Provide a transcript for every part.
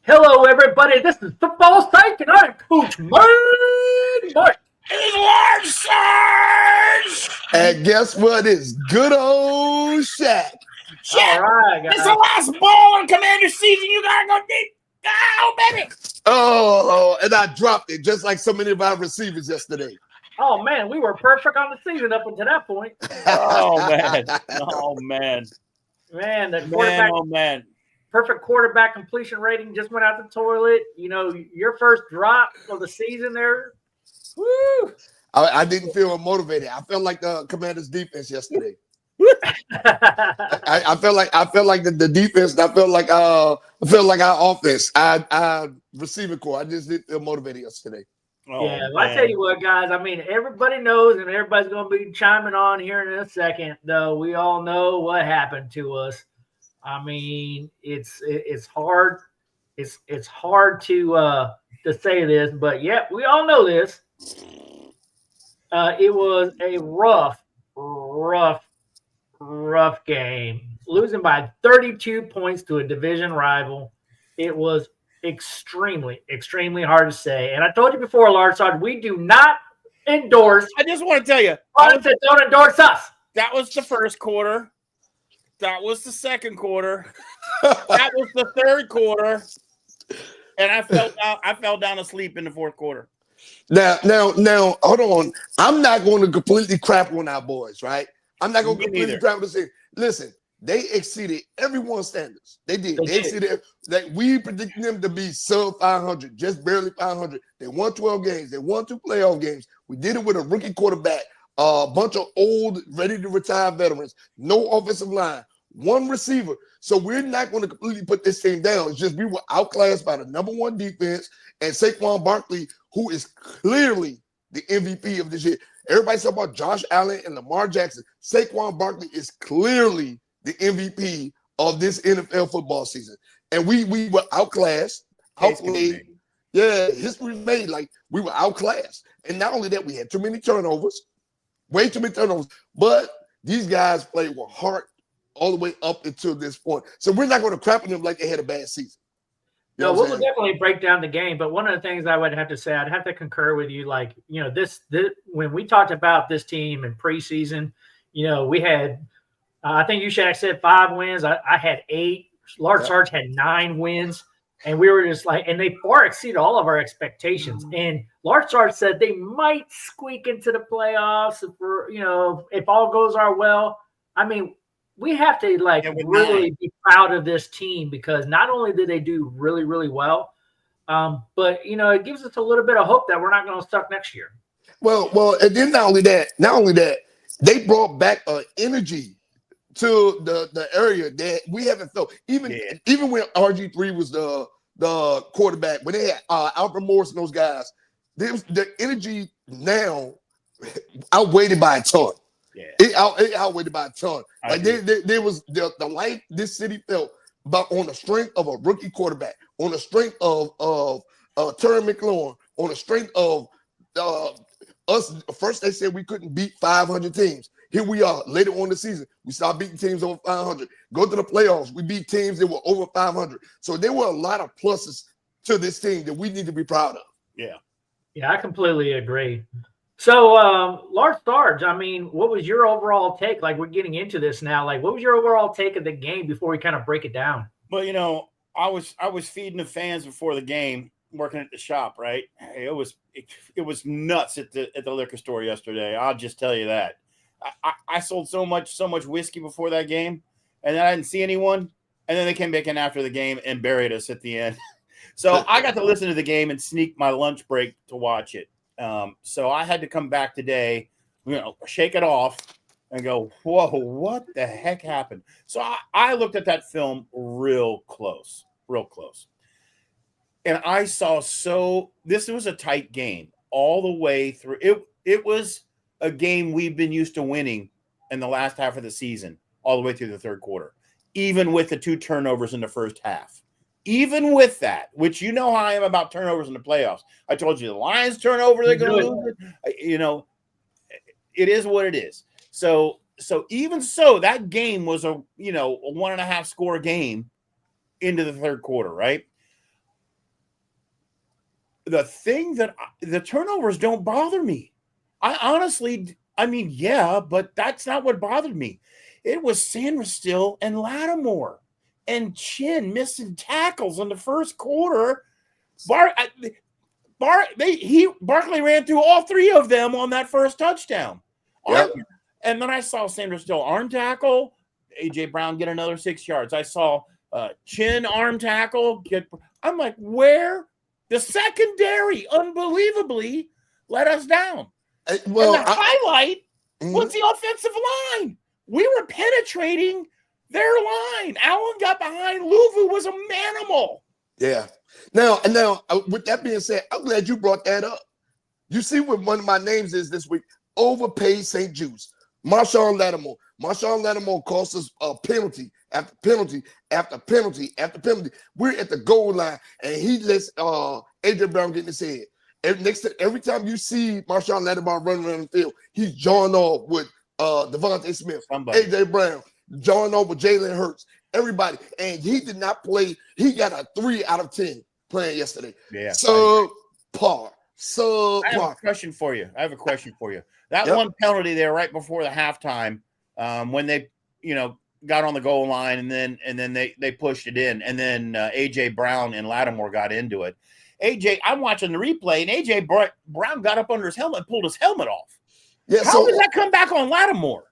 Hello, everybody. This is Football Psych, and I'm Coach Mike Bush. Large Sarge! And guess what? It's good old Shaq. All right, It's guys. the last ball in Commander season. You gotta go deep. Oh, baby. Oh, and I dropped it just like so many of our receivers yesterday. Oh man, we were perfect on the season up until that point. Oh, man. Oh, man. Man, the Man, quarterback, oh, man. perfect quarterback completion rating just went out the toilet. You know, your first drop of the season there. Woo. I didn't feel motivated. I felt like the Commanders' defense yesterday. I felt like the defense. I felt like our offense. I receiving core. I just didn't feel motivated yesterday. Oh, Yeah, well, I tell you what, guys. I mean, everybody knows, and everybody's going to be chiming on here in a second. Though we all know what happened to us. I mean, it's hard. It's hard to say this, but yeah, we all know this. It was a rough game. Losing by 32 points to a division rival. It was extremely hard to say. And I told you before, Larsard, we do not endorse. I just want to tell you, Don't endorse us. that was the first quarter. That was the second quarter. That was the third quarter. And I fell down asleep in the fourth quarter. Now, hold on. I'm not going to completely crap on our boys, right? I'm not going to completely crap on the. Listen, they exceeded everyone's standards. They did. They exceeded. Like we predicted them to be sub 500, just barely 500. They won 12 games. They won 2 playoff games. We did it with a rookie quarterback, a bunch of old, ready to retire veterans, no offensive line, 1 receiver. So we're not going to completely put this team down. It's just we were outclassed by the #1 defense and Saquon Barkley, who is clearly the MVP of this year. Everybody's talking about Josh Allen and Lamar Jackson. Saquon Barkley is clearly the MVP of this NFL football season. And we were outclassed, outplayed. Yeah, history made. Like, we were outclassed. And not only that, we had too many turnovers, way too many turnovers. But these guys played with heart all the way up until this point. So we're not going to crap on them like they had a bad season. You know, we'll definitely break down the game, but one of the things I would have to say, I'd have to concur with you. Like, you know, this when we talked about this team in preseason, you know, we had, I think you should said 5 wins. I had 8. Large Sarge had 9 wins, and we were just like, and they far exceeded all of our expectations. And Large Sarge said they might squeak into the playoffs if all goes our well. I mean, we have to really be proud of this team because not only did they do really, really well, but you know, it gives us a little bit of hope that we're not going to suck next year. Well, and then not only that, they brought back an energy to the area that we haven't felt. Even when RG3 was the quarterback, when they had Alfred Morris and those guys, the energy now outweighed by a ton. Yeah. It outweighed by a ton. Like there was the life this city felt but on the strength of a rookie quarterback, on the strength of Terry McLaurin, on the strength of us. First they said we couldn't beat 500 teams. Here we are later on in the season. We started beating teams over 500. Go to the playoffs. We beat teams that were over 500. So there were a lot of pluses to this team that we need to be proud of. Yeah. Yeah, I completely agree. So, Lars Sarge, I mean, what was your overall take? Like, we're getting into this now. Like, what was your overall take of the game before we kind of break it down? Well, you know, I was feeding the fans before the game, working at the shop, right? It was nuts at the liquor store yesterday. I'll just tell you that. I sold so much whiskey before that game, and then I didn't see anyone, and then they came back in after the game and buried us at the end. So I got to listen to the game and sneak my lunch break to watch it. So I had to come back today, shake it off and go, whoa, what the heck happened? So I looked at that film real close. And I saw this was a tight game all the way through. It was a game we've been used to winning in the last half of the season, all the way through the third quarter, even with the 2 turnovers in the first half. Even with that, which you know how I am about turnovers in the playoffs. I told you the Lions turnover, they're going to lose it. You know, it is what it is. So even so, that game was a 1.5 score game into the third quarter, right? the thing that the turnovers don't bother me. Yeah, but that's not what bothered me. It was Sainristil and Lattimore and Chin missing tackles in the first quarter. Barkley ran through all three of them on that first touchdown. Yep. And then I saw Sainristil arm tackle, A.J. Brown get another 6 yards. I saw Chin arm tackle. I'm like, where? The secondary, unbelievably, let us down. Well, and the highlight was the offensive line. We were penetrating their line. Allen got behind. Luvu was a manimal. Yeah. Now, with that being said, I'm glad you brought that up. You see what one of my names is this week? Overpaid St. Jude's. Marshawn Lattimore. Marshawn Lattimore cost us a penalty after penalty after penalty after penalty. We're at the goal line, and he lets A.J. Brown get in his head. Every time you see Marshawn Lattimore running around the field, he's jawing off with Devontae Smith, A.J. Brown, jawing off with Jalen Hurts, everybody. And he did not play. He got a 3 out of 10 playing yesterday. Yeah. Subpar. I have a question for you. That one penalty there right before the halftime, when they, got on the goal line and then they pushed it in, and then A.J. Brown and Lattimore got into it. I'm watching the replay, and A.J. Brown got up under his helmet and pulled his helmet off. Yeah. How did that come back on Lattimore?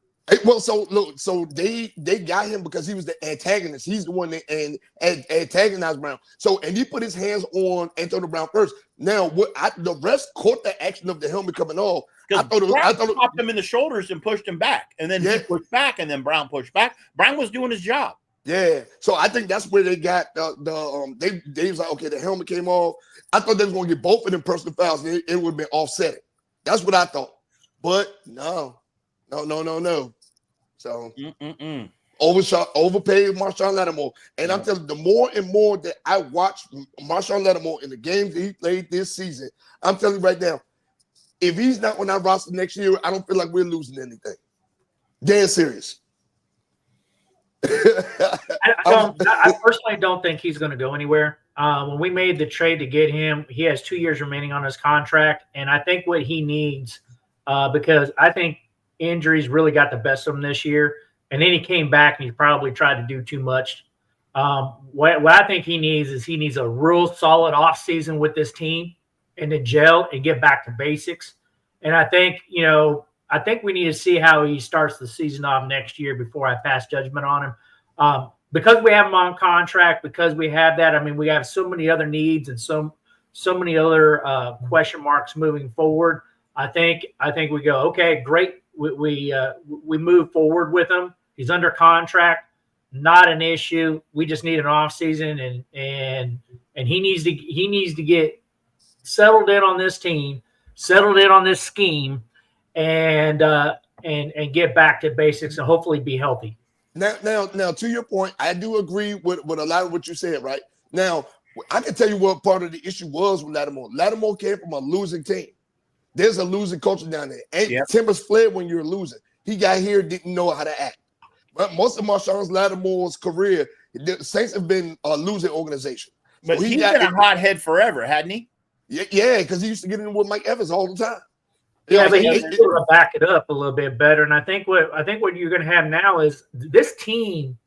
Well, so they got him because he was the antagonist. He's the one that antagonized Brown. So, and he put his hands on Antonio Brown first. Now, the rest caught the action of the helmet coming off. I thought it popped him in the shoulders and pushed him back, and then he pushed back, and then Brown pushed back. Brown was doing his job. Yeah, so I think that's where they got they was like, okay, the helmet came off. I thought they was gonna get both of them personal fouls, and it would have been offsetting. That's what I thought, but no. So overpaid Marshawn Lattimore, and I'm telling you, the more and more that I watch Marshawn Lattimore in the games that he played this season, I'm telling you right now, if he's not on that roster next year, I don't feel like we're losing anything. Damn serious. I personally don't think he's going to go anywhere. When we made the trade to get him, he has 2 years remaining on his contract, and I think what he needs, because I think injuries really got the best of him this year, and then he came back and he probably tried to do too much. What I think he needs a real solid offseason with this team and to gel and get back to basics. And I think we need to see how he starts the season off next year before I pass judgment on him. Because we have him on contract, because we have that, I mean, we have so many other needs and so many other question marks moving forward. I think we go, okay, great. We move forward with him. He's under contract, not an issue. We just need an off season, and he needs to get settled in on this team, settled in on this scheme, and get back to basics and hopefully be healthy. Now, to your point, I do agree with a lot of what you said. Right now, I can tell you what part of the issue was with Lattimore. Lattimore came from a losing team. There's a losing culture down there. And Timbers fled when you're losing. He got here, didn't know how to act. But most of Marshawn Lattimore's career, the Saints have been a losing organization. But so he's been a hothead forever, hadn't he? Yeah, because he used to get in with Mike Evans all the time. Yeah, but he's able to back it up a little bit better. And I think what you're going to have now is this team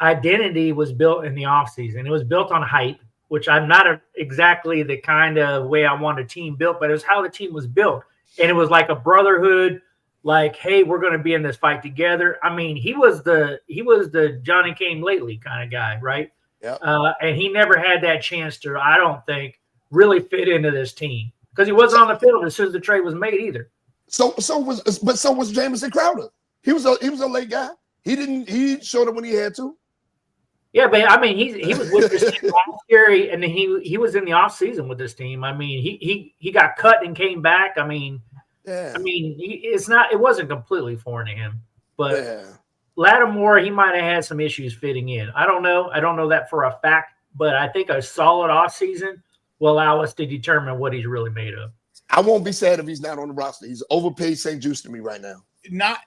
identity was built in the offseason. It was built on hype, which I'm not exactly the kind of way I want a team built, but it was how the team was built. And it was like a brotherhood, like, hey, we're going to be in this fight together. I mean, he was the Johnny Came Lately kind of guy, right? Yeah. And he never had that chance to, I don't think, really fit into this team because he wasn't on the field as soon as the trade was made either. So was Jamison Crowder. He was a late guy. He showed up when he had to. Yeah, but I mean, he was with this team last year, and he was in the off season with this team. I mean, he got cut and came back. I mean, it wasn't completely foreign to him, but Lattimore, he might have had some issues fitting in. I don't know that for a fact, but I think a solid off season will allow us to determine what he's really made of. I won't be sad if he's not on the roster. He's overpaid St. Juice to me right now. Not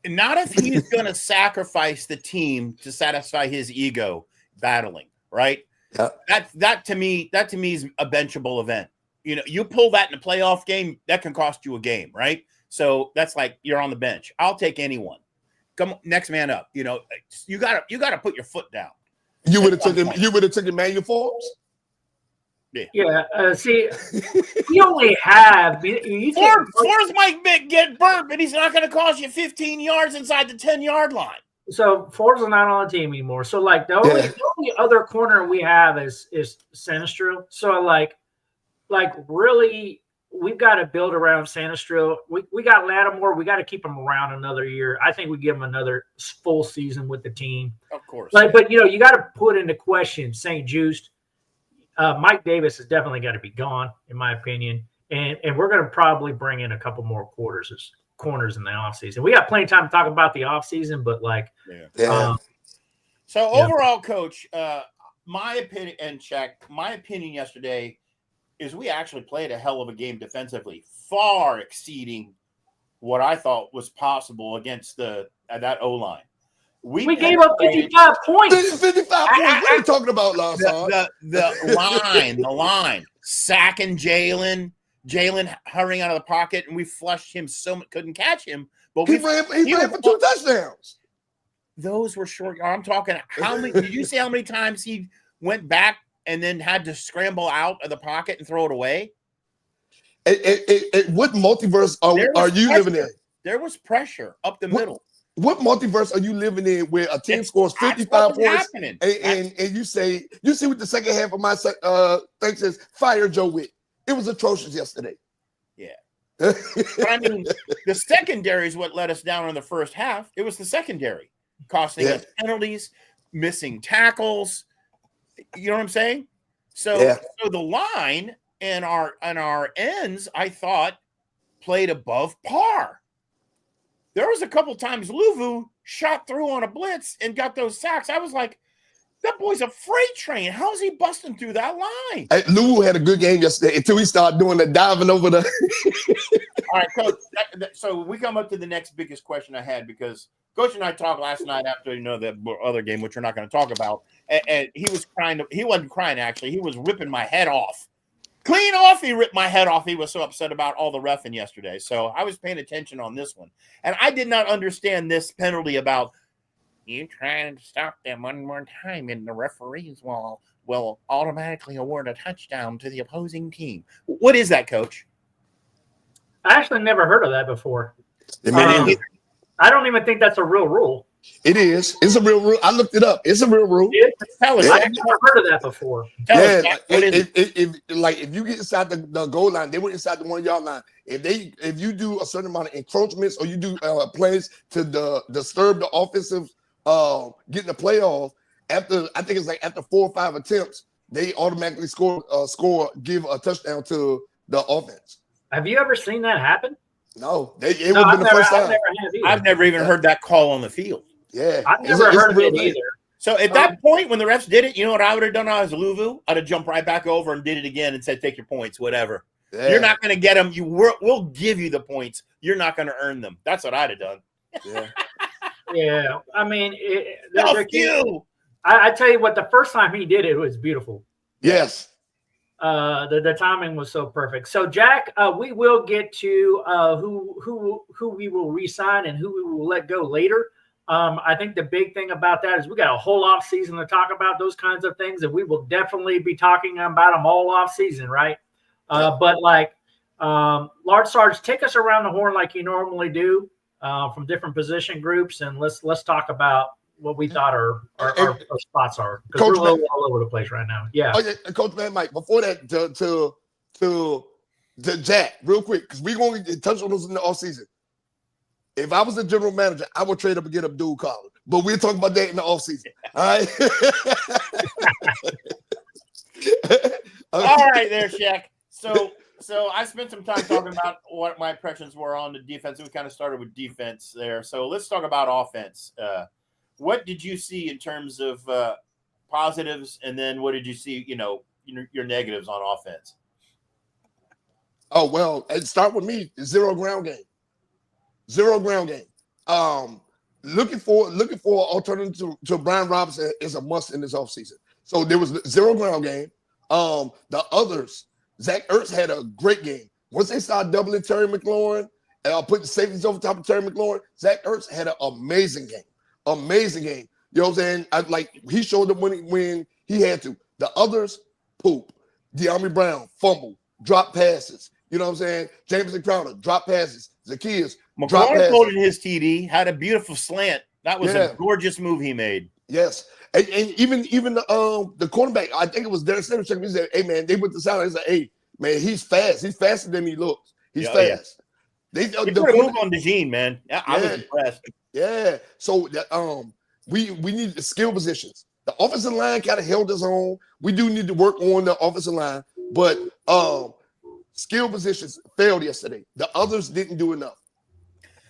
if he's going to sacrifice the team to satisfy his ego battling, right? Yeah. That to me is a benchable event. You pull that in a playoff game, that can cost you a game, right? So that's like you're on the bench. I'll take anyone. Come on, next man up. You gotta put your foot down. You would have took Emmanuel Forbes. Yeah. See, we only have Forbes might get burnt, but he's not going to cost you 15 yards inside the 10-yard line. So Forbes is not on the team anymore. So like the only other corner we have is Sinistro. So like really, we've got to build around Sinistro. We got Lattimore. We got to keep him around another year. I think we give him another full season with the team. Of course. But you got to put into question St. Juste. Mike Davis has definitely got to be gone, in my opinion. And we're going to probably bring in a couple more corners in the offseason. We got plenty of time to talk about the offseason, but overall, Coach, my opinion, and Shaq, my opinion yesterday is we actually played a hell of a game defensively, far exceeding what I thought was possible against that O-line. We gave up 55 points. 55 points. What are you talking about, Lawson? The line. Sacking Jalen hurrying out of the pocket, and we flushed him couldn't catch him. But he ran for 2 touchdowns. Those were short. I'm talking how many? Did you see how many times he went back and then had to scramble out of the pocket and throw it away? What multiverse are you living in? There was pressure up the middle. What multiverse are you living in where a team scores 55 points and you see what the second half of my thing says, fire Joe Witt. It was atrocious yesterday. Yeah. But I mean, the secondary is what let us down in the first half. It was the secondary costing us penalties, missing tackles. You know what I'm saying? So the line and our ends, I thought, played above par. There was a couple times Luvu shot through on a blitz and got those sacks. I was like, that boy's a freight train. How is he busting through that line? Luvu had a good game yesterday until he started doing the diving over the. All right, Coach. So we come up to the next biggest question I had because Coach and I talked last night after that other game, which we're not going to talk about. And he was crying. He wasn't crying, actually. He was ripping my head off. Clean off, he ripped my head off. He was so upset about all the reffing yesterday. So I was paying attention on this one. And I did not understand this penalty about you trying to stop them one more time and the referees will automatically award a touchdown to the opposing team. What is that, Coach? I actually never heard of that before. I don't even think that's a real rule. It is. It's a real rule. I looked it up. It's a real rule. Tell us. I've never heard of that before. If you get inside the goal line, they were inside the 1 yard line. If you do a certain amount of encroachments or you do plays to disturb the offensive getting the playoff, after 4 or 5 attempts, they automatically give a touchdown to the offense. Have you ever seen that happen? No, it would have been the first time. I've never even heard that call on the field. Yeah, I've never heard of it either. So at that point, when the refs did it, you know what I would have done as a Luvu? I'd have jumped right back over and did it again and said, "Take your points, whatever. Yeah. You're not going to get them. We'll give you the points. You're not going to earn them." That's what I'd have done. Yeah, yeah. I mean, I tell you what, the first time he did it was beautiful. Yes. The timing was so perfect. So Jack, we will get to who we will re-sign and who we will let go later. I think the big thing about that is we got a whole off season to talk about those kinds of things, and we will definitely be talking about them all off season, right? But Large Sarge, take us around the horn like you normally do from different position groups, and let's talk about what we thought our spots are, because we're all over the place right now. Yeah. Okay, Coach Man Mike. Before that, to Jack, real quick, because we're going to touch on this in the offseason. If I was the general manager, I would trade up and get Abdul Collar. But we're talking about that in the offseason. All right. All right, there, Shaq. So I spent some time talking about what my impressions were on the defense. We kind of started with defense there. So let's talk about offense. What did you see in terms of positives, and then what did you see, your negatives on offense? Oh, well, start with me. Zero ground game. Looking for alternative to Brian Robinson is a must in this offseason. So there was zero ground game. The others, Zach Ertz had a great game. Once they started doubling Terry McLaurin and putting safeties over top of Terry McLaurin, Zach Ertz had an amazing game. Amazing game. You know what I'm saying? He showed them when he had to. The others poop. De'Ami Brown, fumble, drop passes. You know what I'm saying? Jameson Crowder, drop passes. Zacchaeus, drop passes. McLaurin holding his TD, had a beautiful slant. That was a gorgeous move he made. Yes. And even the cornerback, I think it was Derek Sanders, he said, hey, man, they went to silence. He said, hey, man, he's fast. He's faster than he looks. He's fast. They put a move on DeJean, man. I was impressed. Yeah. So we need the skill positions. The offensive line kind of held us on. We do need to work on the offensive line, but skill positions failed yesterday. The others didn't do enough.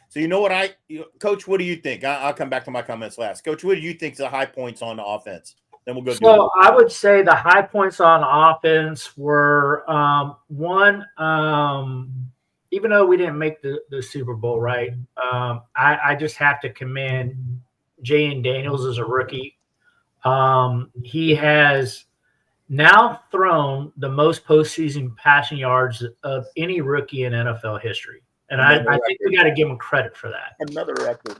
So you know what Coach, what do you think? I'll come back to my comments last. Coach, what do you think the high points on the offense? Then we'll go. So I would say the high points on offense were one, even though we didn't make the Super Bowl, right? I just have to commend Jaden Daniels as a rookie. He has now thrown the most postseason passing yards of any rookie in NFL history. And I think we got to give him credit for that. Another record.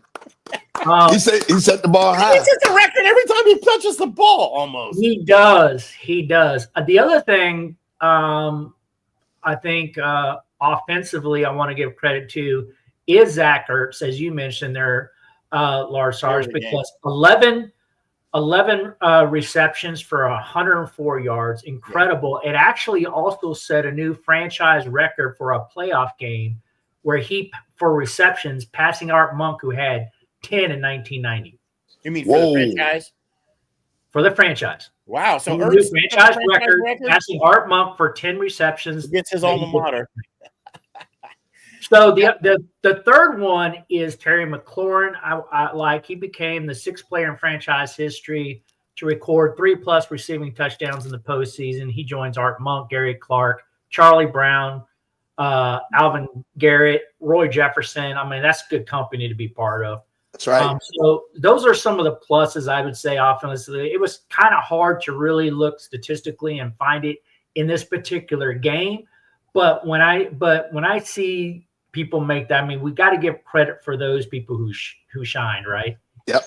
He set the ball high. He sets a record every time he touches the ball, almost. He does. The other thing, I think offensively, I want to give credit to is Zach Ertz, as you mentioned there, Lars Sars, because 11 receptions for 104 yards. Incredible. It actually also set a new franchise record for a playoff game where for receptions, passing Art Monk, who had 10 in 1990. You mean for the franchise? For the franchise. Wow. So Ertz franchise record, passing Art Monk for 10 receptions. Against his alma mater. So the third one is Terry McLaurin. He became the sixth player in franchise history to record 3+ receiving touchdowns in the postseason. He joins Art Monk, Gary Clark, Charlie Brown, Alvin Garrett, Roy Jefferson. I mean, that's good company to be part of. That's right. So those are some of the pluses I would say offensively. It was kind of hard to really look statistically and find it in this particular game. But when I see people make that, I mean, we got to give credit for those people who shined, right? Yep.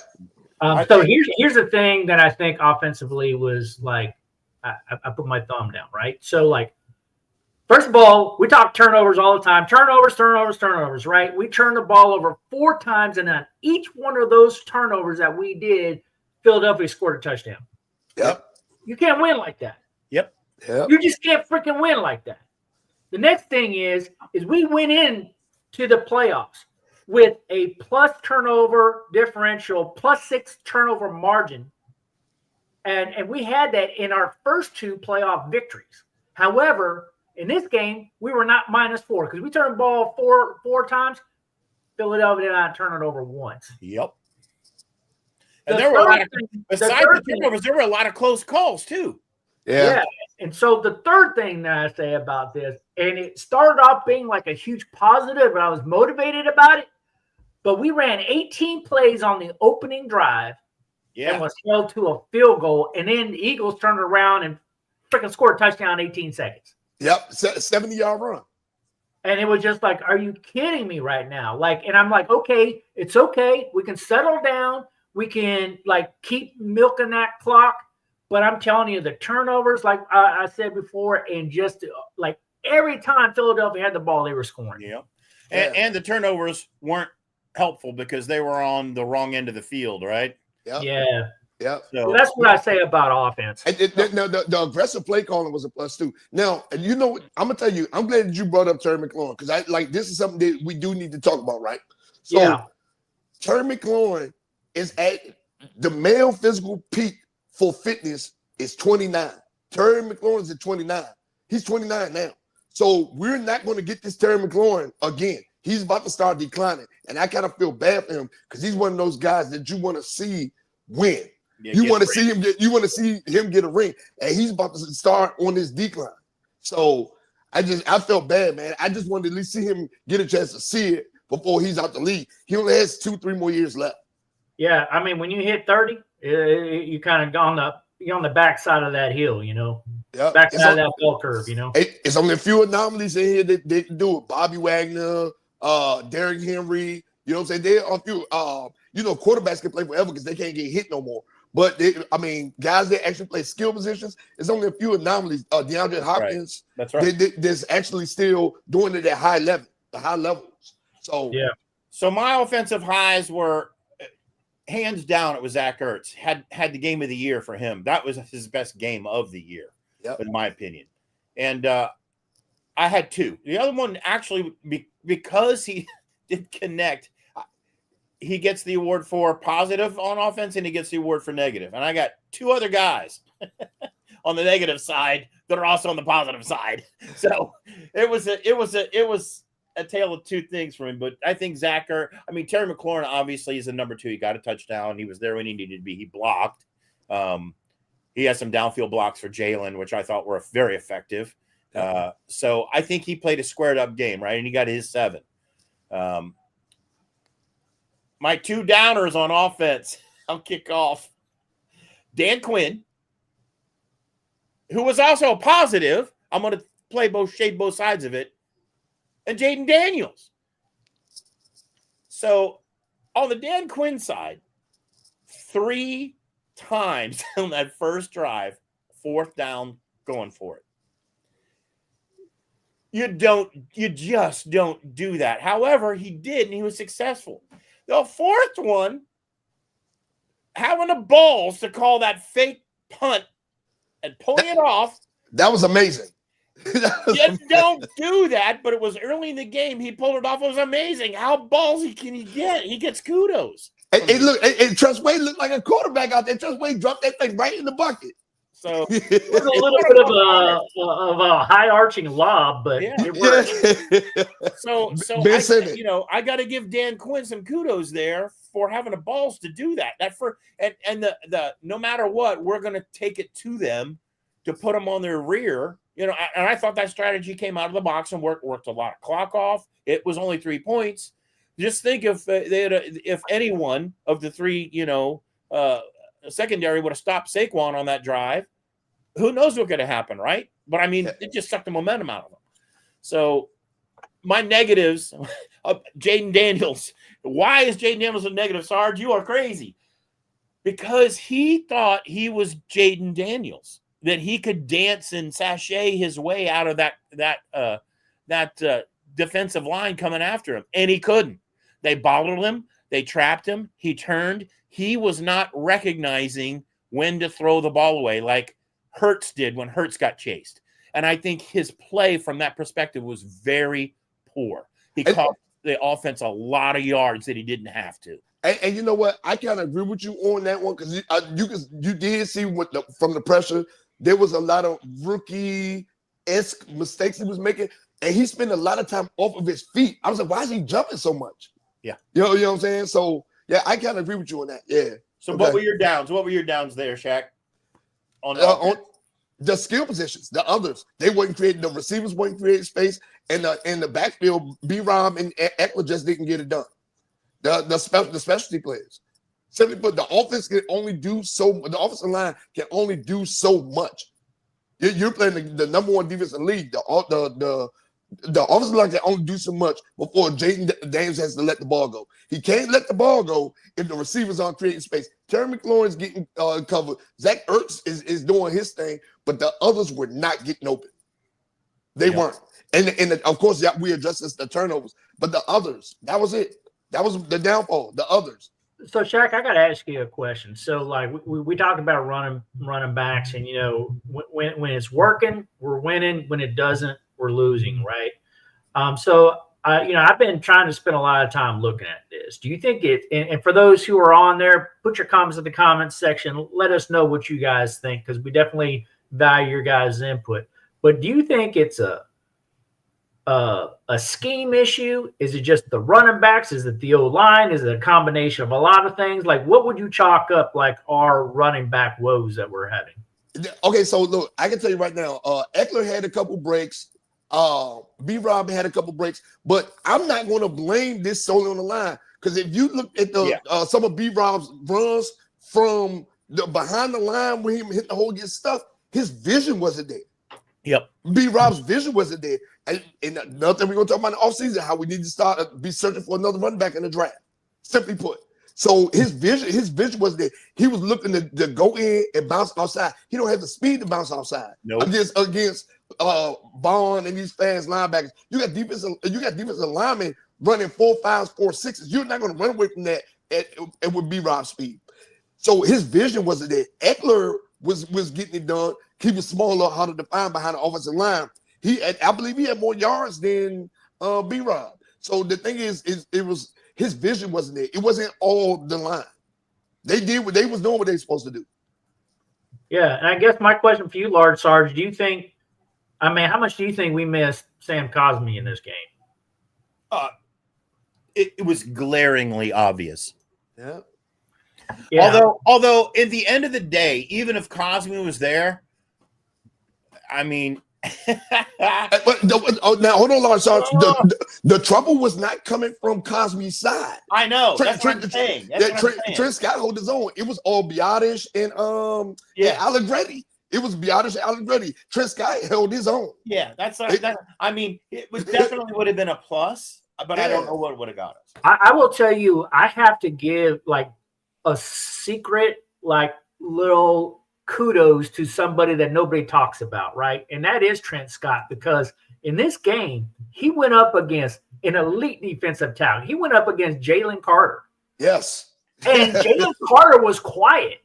So here's the thing that I think offensively was like, I put my thumb down, right? So like, first of all, we talk turnovers all the time. Turnovers, right? We turned the ball over 4 times, and on each one of those turnovers that we did, Philadelphia scored a touchdown. Yep. You can't win like that. Yep. You just can't freaking win like that. The next thing is we went in to the playoffs with a plus turnover differential, +6 turnover margin. And we had that in our first 2 playoff victories. However, in this game, we were not -4 because we turned the ball four times. Philadelphia did not turn it over once. Yep. And there were a lot of, besides the turnovers, there were a lot of close calls too. Yeah. And so the third thing that I say about this, and it started off being like a huge positive, and I was motivated about it, but we ran 18 plays on the opening drive and was held to a field goal, and then the Eagles turned around and freaking scored a touchdown in 18 seconds. Yep, 70-yard run. And it was just like, are you kidding me right now? Like, and I'm like, okay, it's okay. We can settle down. We can like keep milking that clock. But I'm telling you, the turnovers, like I said before, and just like every time Philadelphia had the ball, they were scoring. Yeah. And the turnovers weren't helpful because they were on the wrong end of the field, right? Yep. Yeah. Yep. So that's what I say about offense. And the aggressive play calling was a plus too. Now, and you know, I'm gonna tell you, I'm glad that you brought up Terry McLaurin because this is something that we do need to talk about, right? So Terry McLaurin is at the male physical peak for fitness is 29. Terry McLaurin is at 29. He's 29 now. So we're not going to get this Terry McLaurin again. He's about to start declining. And I kind of feel bad for him because he's one of those guys that you want to see win. Yeah, you want to see him get a ring. And he's about to start on this decline. So I felt bad, man. I just wanted to at least see him get a chance to see it before he's out the league. He only has 2-3 more years left. Yeah, I mean, when you hit 30, you kind of on the backside of that hill, you know. Yeah, backside of that bell curve, It's only a few anomalies in here that they can do it. Bobby Wagner, Derrick Henry. You know what I'm saying? There are a few. Quarterbacks can play forever because they can't get hit no more. But guys that actually play skill positions, it's only a few anomalies. DeAndre Hopkins, that's right. That's actually still doing it at the high levels. So yeah. So my offensive highs were hands down. It was Zach Ertz had the game of the year for him. That was his best game of the year, in my opinion. And I had two. The other one actually because he did connect. He gets the award for positive on offense, and he gets the award for negative. And I got two other guys on the negative side that are also on the positive side. So it was a tale of two things for him. But I think Terry McLaurin obviously is the number 2. He got a touchdown. He was there when he needed to be. He blocked. He had some downfield blocks for Jalen, which I thought were very effective. So I think he played a squared up game, right? And he got his 7. My 2 downers on offense, I'll kick off. Dan Quinn, who was also a positive. I'm going to shade both sides of it. And Jaden Daniels. So on the Dan Quinn side, 3 times on that first drive, 4th down, going for it. You just don't do that. However, he did, and he was successful. The 4th one, having the balls to call that fake punt and pulling it off. That was amazing. Don't do that, but it was early in the game. He pulled it off. It was amazing. How ballsy can he get? He gets kudos. And Trust Wade looked like a quarterback out there. Trust Wade dropped that thing right in the bucket. So it was a little bit of a high arching lob, but it worked. So I got to give Dan Quinn some kudos there for having the balls to do that. And the no matter what, we're going to take it to them to put them on their rear. And I thought that strategy came out of the box and worked a lot of clock off. It was only 3 points. Just think if any one of the 3, secondary would have stopped Saquon on that drive, who knows what could have happened, right? But it just sucked the momentum out of them. So my negatives, Jaden Daniels. Why is Jaden Daniels a negative, Sarge? You are crazy. Because he thought he was Jaden Daniels, that he could dance and sashay his way out of that defensive line coming after him, and he couldn't. They bottled him. They trapped him. He turned. He was not recognizing when to throw the ball away like Hurts did when Hurts got chased. And I think his play from that perspective was very poor. He cost the offense a lot of yards that he didn't have to. And you know what? I kind of agree with you on that one because you did see from the pressure, there was a lot of rookie-esque mistakes he was making, and he spent a lot of time off of his feet. I was like, why is he jumping so much? Yeah. You know what I'm saying? So, yeah, I kind of agree with you on that. Yeah. So What were your downs? What were your downs there, Shaq? On the skill positions, the others. They weren't creating, the receivers weren't creating space, and the backfield, B-Rob and Eckler just didn't get it done. The specialty players. Simply put, the offense can only do the offensive line can only do so much. You're playing the number 1 defense in the league. The offensive line can only do so much before Jaden Daniels has to let the ball go. He can't let the ball go if the receivers aren't creating space. Terry McLaurin's getting covered. Zach Ertz is doing his thing, but the others were not getting open. They weren't. And of course, we addressed the turnovers, but the others, that was it. That was the downfall, the others. So, Shaq, I got to ask you a question. So, like, we talked about running backs, and, when it's working, we're winning. When it doesn't, we're losing, right? I've been trying to spend a lot of time looking at this. Do you think and for those who are on there, put your comments in the comments section. Let us know what you guys think, because we definitely value your guys' input. But do you think it's a scheme issue? Is it just the running backs? Is it the O-line? Is it a combination of a lot of things? Like, what would you chalk up like our running back woes that we're having? Okay, so look, I can tell you right now, Eckler had a couple breaks. B-Rob had a couple breaks, but I'm not going to blame this solely on the line, because if you look at some of B-Rob's runs from the behind the line where he hit the hole, get stuff, His vision wasn't there. Yep. B-Rob's vision wasn't there. And another thing we're going to talk about in the offseason, how we need to start be searching for another running back in the draft. Simply put. So his vision was there. He was looking to go in and bounce outside. He don't have the speed to bounce outside. Nope. Against Bond and these fast linebackers. You got defensive linemen running 4.5s, 4.6s. You're not going to run away from that at with B-Rob's speed. So his vision wasn't there. Eckler was getting it done. He was smaller, harder to find behind the offensive line. I believe he had more yards than B-Rob. So the thing is it was his vision wasn't there. It wasn't all the line. They did what they was doing what they were supposed to do. Yeah, and I guess my question for you, Large Sarge, how much do you think we missed Sam Cosmi in this game? It was glaringly obvious. Yeah. Yeah. Although at the end of the day, even if Cosmi was there, I mean, but now hold on, Lawrence. The trouble was not coming from Cosmi's side. I know. That's what I'm saying. Trent Scott held his own. It was all Biotish and Allegretti. It was Biotish and Allegretti. Trent Scott held his own. Yeah, I mean, it was definitely would have been a plus, but I don't know what would have got us. I will tell you, I have to give like a secret, like little kudos to somebody that nobody talks about, right? And that is Trent Scott, because in this game, he went up against an elite defensive talent. He went up against Jalen Carter. Yes. And Jalen Carter was quiet.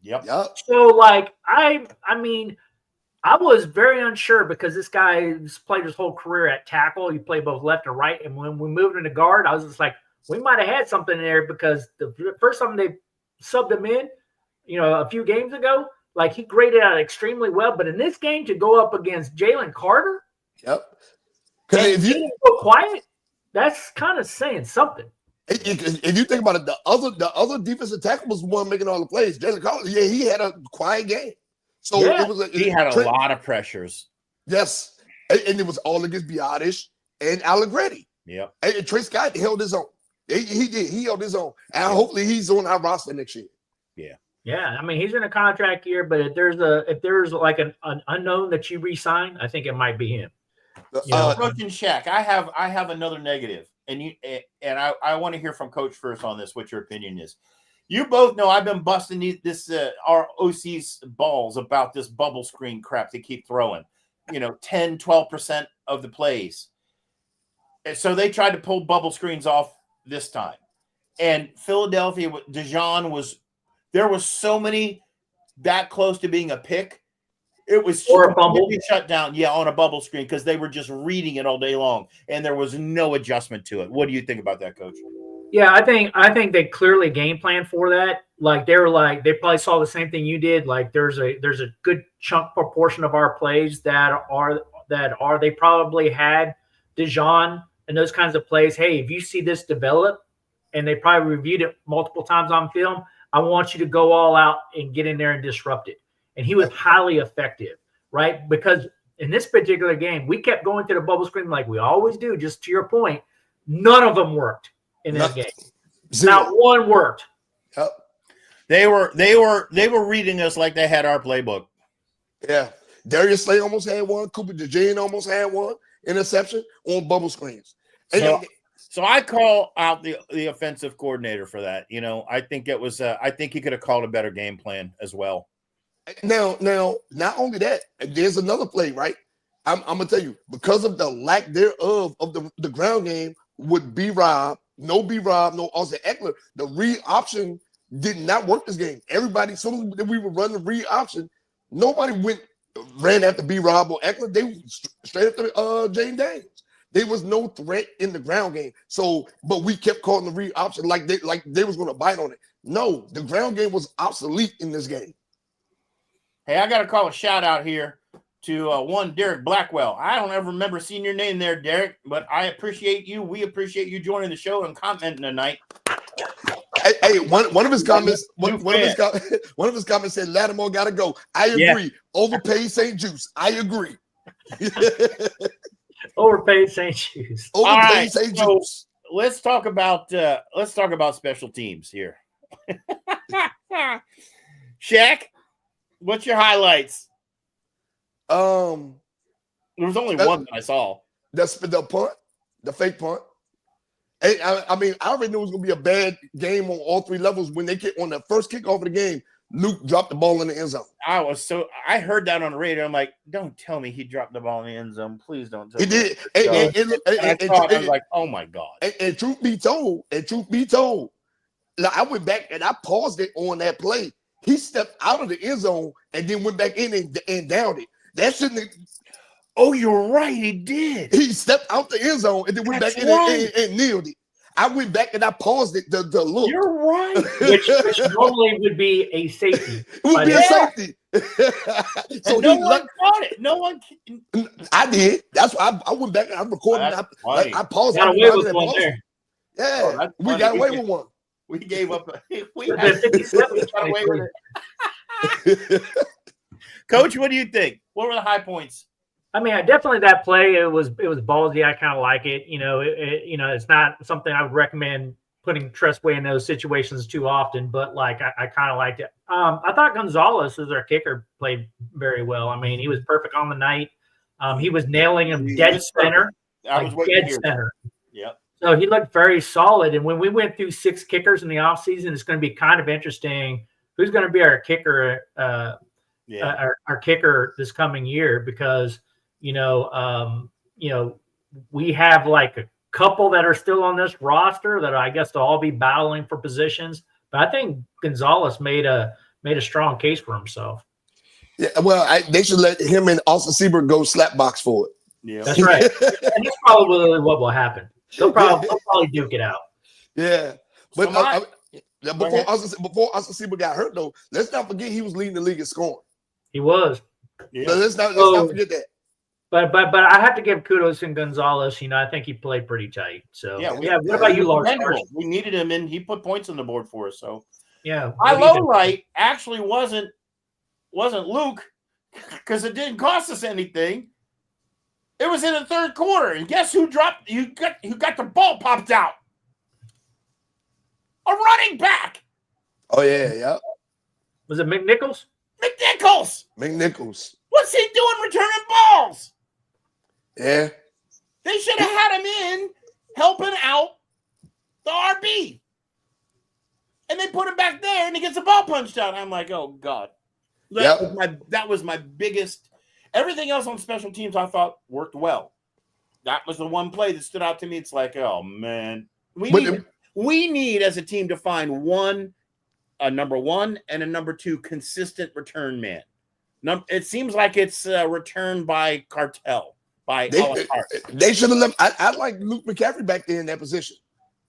Yep. So, like, I mean, I was very unsure because this guy has played his whole career at tackle. He played both left and right. And when we moved into guard, I was just like, we might have had something there, because the first time they subbed him in, a few games ago, like, he graded out extremely well. But in this game, to go up against Jalen Carter, yep, and if you go quiet, that's kind of saying something. If you think about it, the other defensive tackle was the one making all the plays. Jalen Carter, he had a quiet game. So he had a lot of pressures. Yes, and it was all against Biotish and Allegretti. Yep. And Trey Scott held his own. He did. He held his own, and hopefully he's on our roster next year. Yeah. Yeah, I mean, he's in a contract year, but if there's like an unknown that you re-sign, I think it might be him. Coach and Shaq, I have another negative, and I want to hear from Coach first on this. What your opinion is? You both know I've been busting our OC's balls about this bubble screen crap they keep throwing. 10, 12% of the plays. And so they tried to pull bubble screens off this time, and Philadelphia, Dijon there was so many that close to being a pick. It was or a fumble shut down, on a bubble screen, because they were just reading it all day long, and there was no adjustment to it. What do you think about that, Coach? Yeah, I think they clearly game planned for that. Like, they probably saw the same thing you did. Like, there's a good chunk proportion of our plays that they probably had Dijon and those kinds of plays. Hey, if you see this develop, and they probably reviewed it multiple times on film, I want you to go all out and get in there and disrupt it. And he was highly effective, right? Because in this particular game, we kept going to the bubble screen like we always do. Just to your point, none of them worked in this game. Not one worked. Yep. They were reading us like they had our playbook. Yeah. Darius Slay almost had one. Cooper DeJean almost had one interception on bubble screens. So I call out the offensive coordinator for that. I think it was. I think he could have called a better game plan as well. Now, not only that, there's another play, right? I'm gonna tell you, because of the lack thereof of the ground game with B-Rob, no Austin Eckler, the read option did not work this game. Everybody, as soon as we were running the read option, nobody ran after B-Rob or Eckler. They straight after Jaden Daniels. There was no threat in the ground game. So, but we kept calling the read option like they was going to bite on it. No, the ground game was obsolete in this game. Hey, I got to call a shout out here to one Derek Blackwell. I don't ever remember seeing your name there, Derek, but I appreciate you. We appreciate you joining the show and commenting tonight. Hey, one of his comments, one of his comments said Lattimore got to go. I agree. Yeah. Overpaid St. Juice. I agree. Overpaid St. Juice. Overpaid St. Juice. Let's talk about special teams here. Shaq, What's your highlights? There was only one that I saw. The punt, the fake punt. I mean, I already knew it was going to be a bad game on all three levels when they get on the first kickoff of the game. Luke dropped the ball in the end zone. I heard that on the radio. I'm like, don't tell me he dropped the ball in the end zone. Please don't tell me. He did. I was like, oh my God. And truth be told, like I went back and I paused it on that play. He stepped out of the end zone and then went back in and downed it. That shouldn't have. Oh, you're right. He did. He stepped out the end zone and then went back in and kneeled it. I went back and I paused it to look. You're right. which normally would be a safety. It would be a safety. So no one caught it. No one. I did. That's why I went back and I recorded. I paused. Got away with one there. Yeah, we got away with one. We gave up. We had 57. Got away with it. Coach, what do you think? What were the high points? I mean, definitely that play. It was ballsy. I kind of like it. It's not something I would recommend putting Tressway in those situations too often, but like I kind of liked it. I thought Gonzalez, as our kicker, played very well. I mean, he was perfect on the night. He was nailing him dead center. Dead center. Yep. So he looked very solid. And when we went through 6 kickers in the offseason, it's going to be kind of interesting. Who's going to be our kicker? Our kicker this coming year, because we have like a couple that are still on this roster that I guess they'll all be battling for positions. But I think Gonzalez made a strong case for himself. Yeah, well, they should let him and Austin Seabrook go slap box for it. Yeah, that's right. And that's probably what will happen. They'll probably duke it out. Yeah, but before Austin Seabrook got hurt, though, let's not forget he was leading the league in scoring. He was. Yeah. So let's not forget that. But I have to give kudos to Gonzalez. I think he played pretty tight. So what about you, Lars? We needed him, and he put points on the board for us. So my low light actually wasn't Luke, because it didn't cost us anything. It was in the third quarter, and guess who dropped? Who got the ball popped out? A running back. Oh yeah. Was it McNichols? McNichols. What's he doing returning balls? Yeah. They should have had him in helping out the RB. And they put him back there and he gets the ball punched out. I'm like, oh God. That was my biggest. Everything else on special teams I thought worked well. That was the one play that stood out to me. It's like, oh man. We need as a team to find a number 1 and a number 2 consistent return man. It seems like it's returned by cartel. They should have left. I like Luke McCaffrey back there in that position.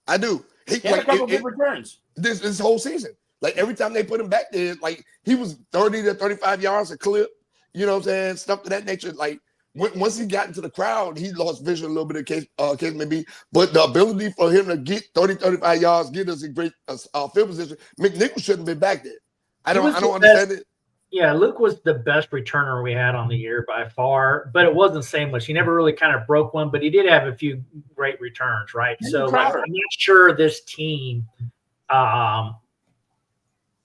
I do. He had a couple good returns this whole season. Like every time they put him back there, like he was 30 to 35 yards a clip. You know what I'm saying? Stuff to that nature. Like once he got into the crowd, he lost vision a little bit. Case maybe, but the ability for him to get 30, 35 yards, get us a great field position. McNichols shouldn't have been back there. I don't understand it. Yeah, Luke was the best returner we had on the year by far, but it wasn't saying much. He never really kind of broke one, but he did have a few great returns, right? So I'm not sure this team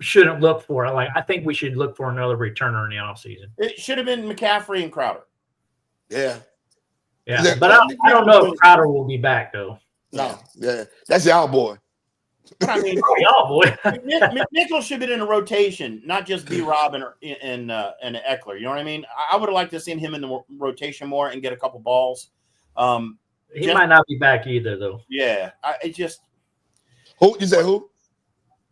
shouldn't look for it. Like I think we should look for another returner in the offseason. It should have been McCaffrey and Crowder. Yeah. But I don't know if Crowder will be back though. No. Yeah, that's y'all boy. I mean, y'all boy. McNichols should have been in a rotation, not just B. Rob and Eckler. You know what I mean? I would have liked to see him in the rotation more and get a couple balls. He might not be back either, though. Yeah, Who you say? Who?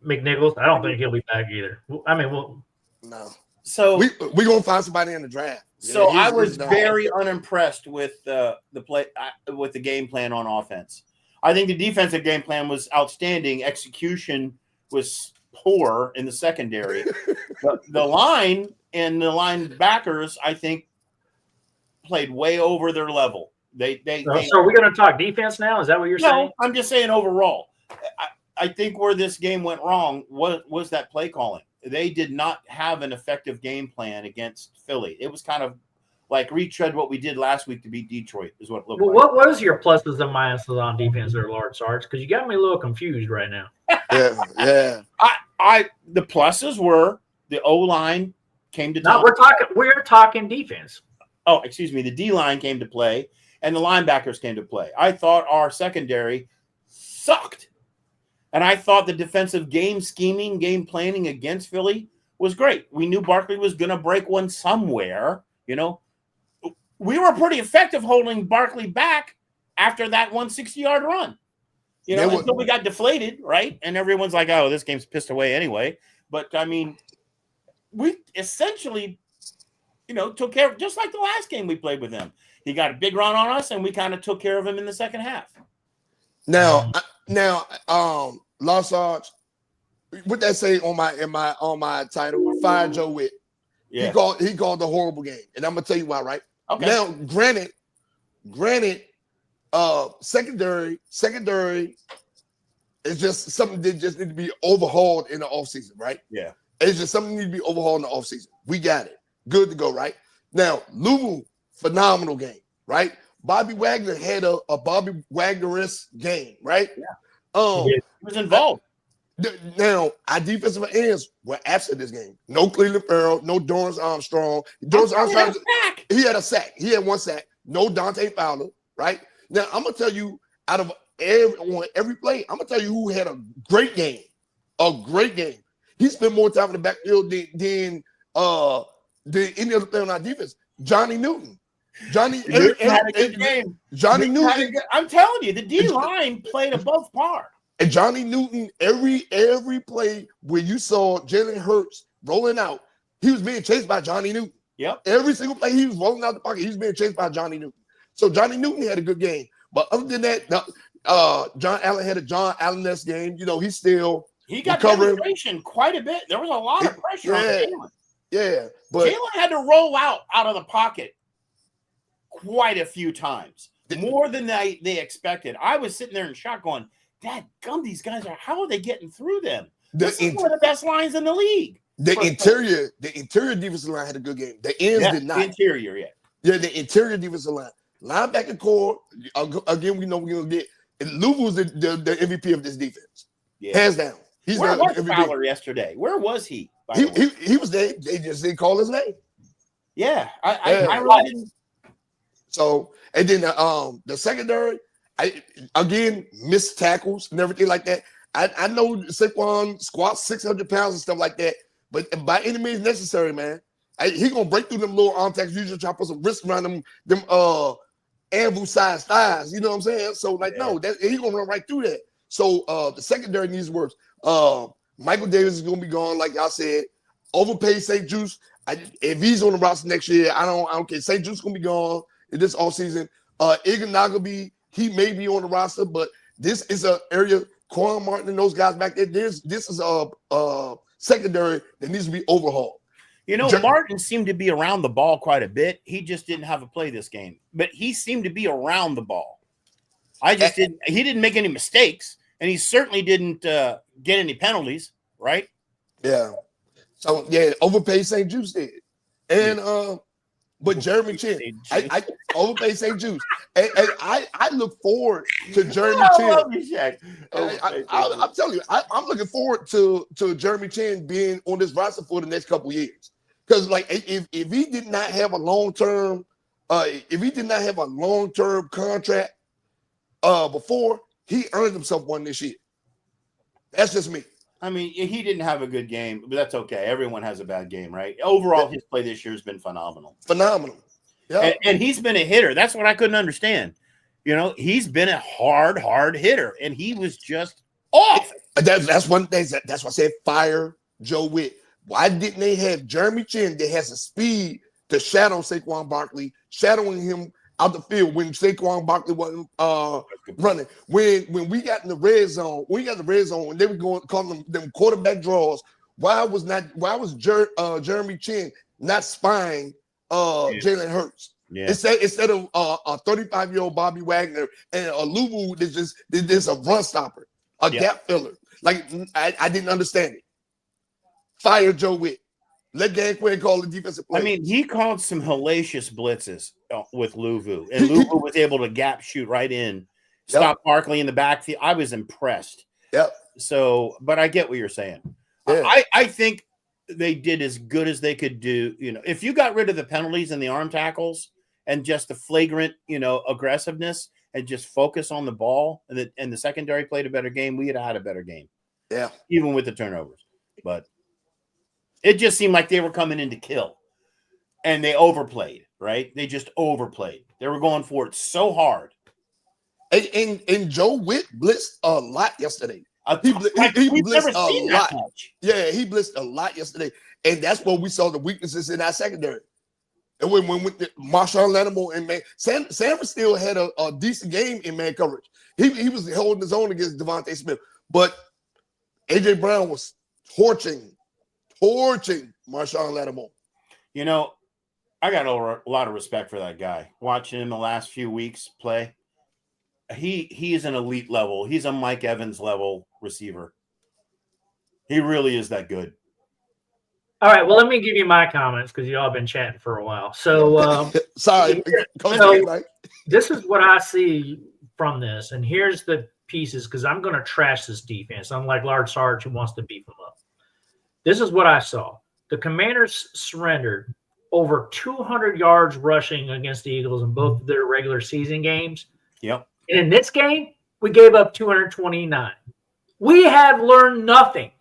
McNichols. I don't think he'll be back either. I mean, no. So we gonna find somebody in the draft. So I was very unimpressed with the play with the game plan on offense. I think the defensive game plan was outstanding. Execution was poor in the secondary. The line and the linebackers, I think, played way over their level. So are we going to talk defense now? Is that what you're saying? No, I'm just saying overall. I think where this game went wrong was that play calling. They did not have an effective game plan against Philly. It was kind of like retread what we did last week to beat Detroit is what it looked like. What was your pluses and minuses on defense there, Lord Sarge? Because you got me a little confused right now. Yeah. The pluses were the O-line came to No, we're talking defense. Oh, excuse me. The D-line came to play, and the linebackers came to play. I thought our secondary sucked. And I thought the defensive game scheming, game planning against Philly was great. We knew Barkley was going to break one somewhere. You know, we were pretty effective holding Barkley back after that 160-yard run. You know, until we got deflated, right? And everyone's like, oh, this game's pissed away anyway. But, I mean, we essentially, you know, took care of, just like the last game we played with him. He got a big run on us, and we kind of took care of him in the second half. Now, Lost Arch, what that say on my title? Fire Joe Witt. Yeah. He called a horrible game, and I'm gonna tell you why. Right. Okay. Now, granted, secondary is just something that just need to be overhauled in the offseason, right? Yeah. It's just something that need to be overhauled in the offseason. We got it. Good to go, right? Now, Louisville, phenomenal game, right? Bobby Wagner had a Bobby Wagner-esque game, right? Yeah. He was involved. Now, our defensive ends were absent this game. No Cleveland Farrell, no Dorrance Armstrong. Dorrance Armstrong, he had a sack. He had one sack. No Dante Fowler, right? Now, I'm going to tell you, out of every play, I'm going to tell you who had a great game. A great game. He spent more time in the backfield than any other player on our defense. Johnny Newton. Johnny had a good game. Johnny Newton. I'm telling you, the D-line played above par. And Johnny Newton, every play where you saw Jalen Hurts rolling out, he was being chased by Johnny Newton. Yep. Every single play he was rolling out the pocket, he was being chased by Johnny Newton. So Johnny Newton had a good game. But other than that, John Allen had a John Allen-esque game. You know, he got penetration quite a bit. There was a lot of pressure on Jalen. Yeah. But Jalen had to roll out of the pocket quite a few times. More than they expected. I was sitting there in shock going, Dad gum, these guys how are they getting through them? This is one of the best lines in the league. The interior defensive line had a good game. The ends did not. The interior, Yeah, the interior defensive line. Linebacker core, again, we know we're going to get. Louisville's the MVP of this defense. Yeah. Hands down. Where was Fowler yesterday? Where was he? He was there. They just didn't call his name. Yeah. I really didn't. So, and then the secondary, again, missed tackles and everything like that. I know Saquon squats 600 pounds and stuff like that, but by any means necessary, man. He gonna break through them little arm tackles. Usually try to put some risk around them anvil-sized thighs. You know what I'm saying? So no, he gonna run right through that. So the secondary needs work. Michael Davis is gonna be gone, like y'all said. Overpaid St. Juice. If he's on the roster next year, I don't care. St. Juice gonna be gone this offseason. Iguodala, he may be on the roster, but this is an area. Quan Martin and those guys back there. This is a secondary that needs to be overhauled. You know, Martin seemed to be around the ball quite a bit. He just didn't have a play this game, but he seemed to be around the ball. He didn't make any mistakes, and he certainly didn't get any penalties, right? Yeah. So overpaid St. Juice did, and but Jeremy Chin, I overpaid St. Juice, and I look forward to Jeremy Chin. Love you, Shaq. I'm telling you, I'm looking forward to Jeremy Chin being on this roster for the next couple years. Because if he did not have a long-term, contract before, he earned himself one this year. That's just me. I mean, he didn't have a good game, but that's okay. Everyone has a bad game, right? Overall, his play this year has been phenomenal. Phenomenal. Yeah. And he's been a hitter. That's what I couldn't understand. You know, he's been a hard hitter, and he was just off. That's one thing. That's why I said fire Joe Witt. Why didn't they have Jeremy Chin that has the speed to shadow Saquon Barkley, shadowing him out the field when Saquon Barkley wasn't running? When we got in the red zone, when they were calling them quarterback draws, why was Jeremy Chin not spying Jalen Hurts? Yeah. Instead of a 35-year-old Bobby Wagner and a Louisville that's just a run stopper, gap filler. Like I didn't understand it. Fire Joe Witt. Let Dan Quinn call the defensive play. I mean, he called some hellacious blitzes with Louisville, and Louisville was able to gap shoot right in, stop Barkley in the backfield. I was impressed. Yep. So, but I get what you're saying. Yeah. I think they did as good as they could do. If you got rid of the penalties and the arm tackles and just the flagrant, aggressiveness and just focus on the ball and the secondary played a better game, we'd have had a better game. Yeah. Even with the turnovers. But it just seemed like they were coming in to kill. And they overplayed, right? They just overplayed. They were going for it so hard. And Joe Witt blitzed a lot yesterday. He blitzed a lot. Yeah, he blitzed a lot yesterday. And that's where we saw the weaknesses in our secondary. And when Marshawn Lattimore and Sanford still had a decent game in man coverage. He was holding his own against Devontae Smith. But A.J. Brown was torching Marshawn Lattimore. I got a lot of respect for that guy. Watching him the last few weeks play, he is an elite level. He's a Mike Evans level receiver. He really is that good. All right, well, let me give you my comments because you all been chatting for a while. So, sorry. This is what I see from this, and here's the pieces because I'm going to trash this defense, unlike Large Sarge who wants to beef them up. This is what I saw. The Commanders surrendered over 200 yards rushing against the Eagles in both of their regular season games. Yep. And in this game, we gave up 229. We have learned nothing.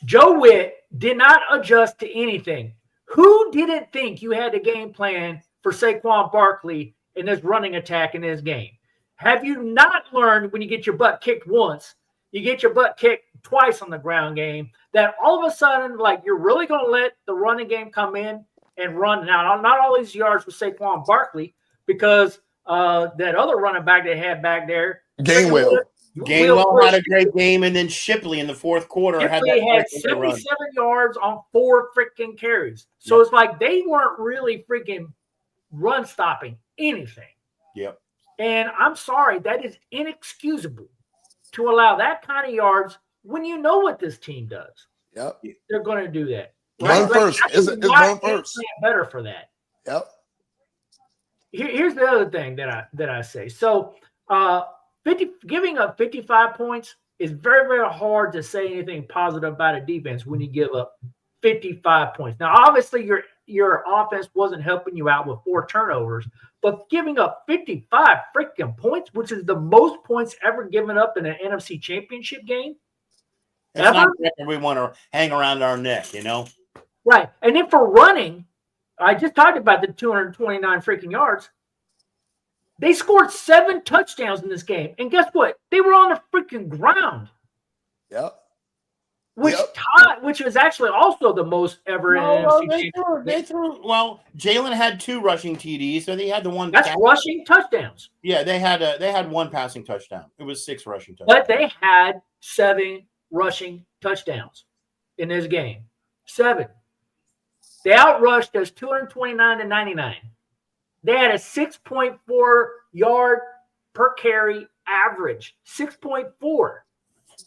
Joe Witt did not adjust to anything. Who didn't think you had a game plan for Saquon Barkley in this running attack in this game? Have you not learned when you get your butt kicked once, you get your butt kicked twice on the ground game, that all of a sudden, like, you're really going to let the running game come in and run? Now, not all these yards with Saquon Barkley, because that other running back they had back there, Gainwell had a great game, and then Shipley in the fourth quarter had 77 yards on 4 freaking carries. So It's like they weren't really freaking run stopping anything. Yep. And I'm sorry, that is inexcusable to allow that kind of yards when you know what this team does. Yep. They're going to do that. Run first. It's run first. Better for that. Yep. Here's the other thing that I say. So, giving up 55 points is very, very hard to say anything positive about a defense when you give up 55 points. Now, obviously, your offense wasn't helping you out with 4 turnovers, but giving up 55 freaking points, which is the most points ever given up in an NFC Championship game. It's not we want to hang around our neck, Right. And then for running, I just talked about the 229 freaking yards. They scored 7 touchdowns in this game. And guess what? They were on the freaking ground. Yep. Which was actually also the most ever in NFC. They threw. Well, Jalen had 2 rushing TDs, so they had the one. That's rushing touchdowns. Yeah, they had 1 passing touchdown. It was 6 rushing touchdowns. But they had 7 rushing touchdowns in this game. 7. They outrushed us 229 to 99. They had a 6.4 yard per carry average. 6.4.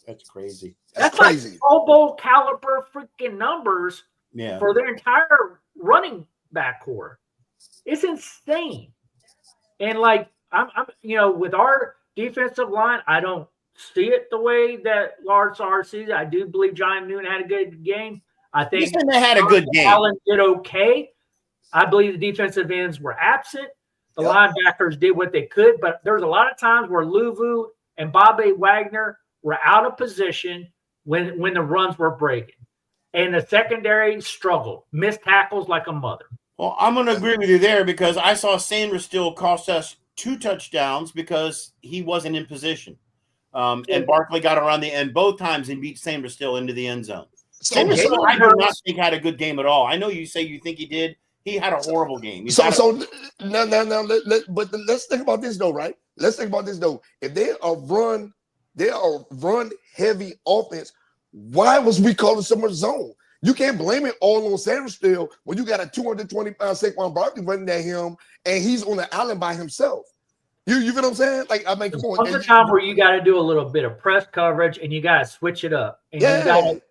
That's crazy. That's crazy. Like Pro Bowl caliber freaking numbers Yeah. for their entire running back core. It's insane. And like I'm with our defensive line, I don't see it the way that Lars R sees it. I do believe John Newton had a good game. I think they had a good game. Allen did okay. I believe the defensive ends were absent. The linebackers did what they could, but there was a lot of times where Luvu and Bobby Wagner were out of position when the runs were breaking. And the secondary struggled, missed tackles like a mother. Well, I'm going to agree with you there because I saw Sanders still cost us 2 touchdowns because he wasn't in position. And Barkley got around the end both times and beat Sanders still into the end zone. Sanders, I do not think had a good game at all. I know you say you think he did. He had a horrible game. Let's think about this though, right? Let's think about this though. If they are run heavy offense, why was we calling so much zone? You can't blame it all on Sanders still when you got a 220-pound Saquon Barkley running at him and he's on the island by himself. You feel what I'm saying? Like, I mean, come on. There's a time where you got to do a little bit of press coverage and you got to switch it up. And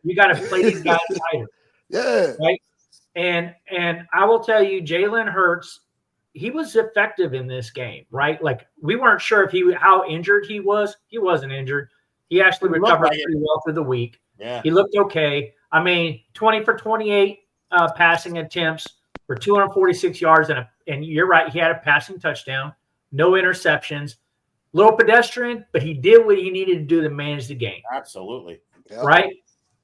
you got to play these guys tighter. Yeah. Right. And I will tell you, Jalen Hurts, he was effective in this game, right? Like, we weren't sure how injured he was. He wasn't injured. He actually recovered pretty well through the week. Yeah. He looked okay. I mean, 20 for 28 passing attempts for 246 yards, and you're right, he had a passing touchdown, no interceptions, little pedestrian, but he did what he needed to do to manage the game. Absolutely. Yep. Right?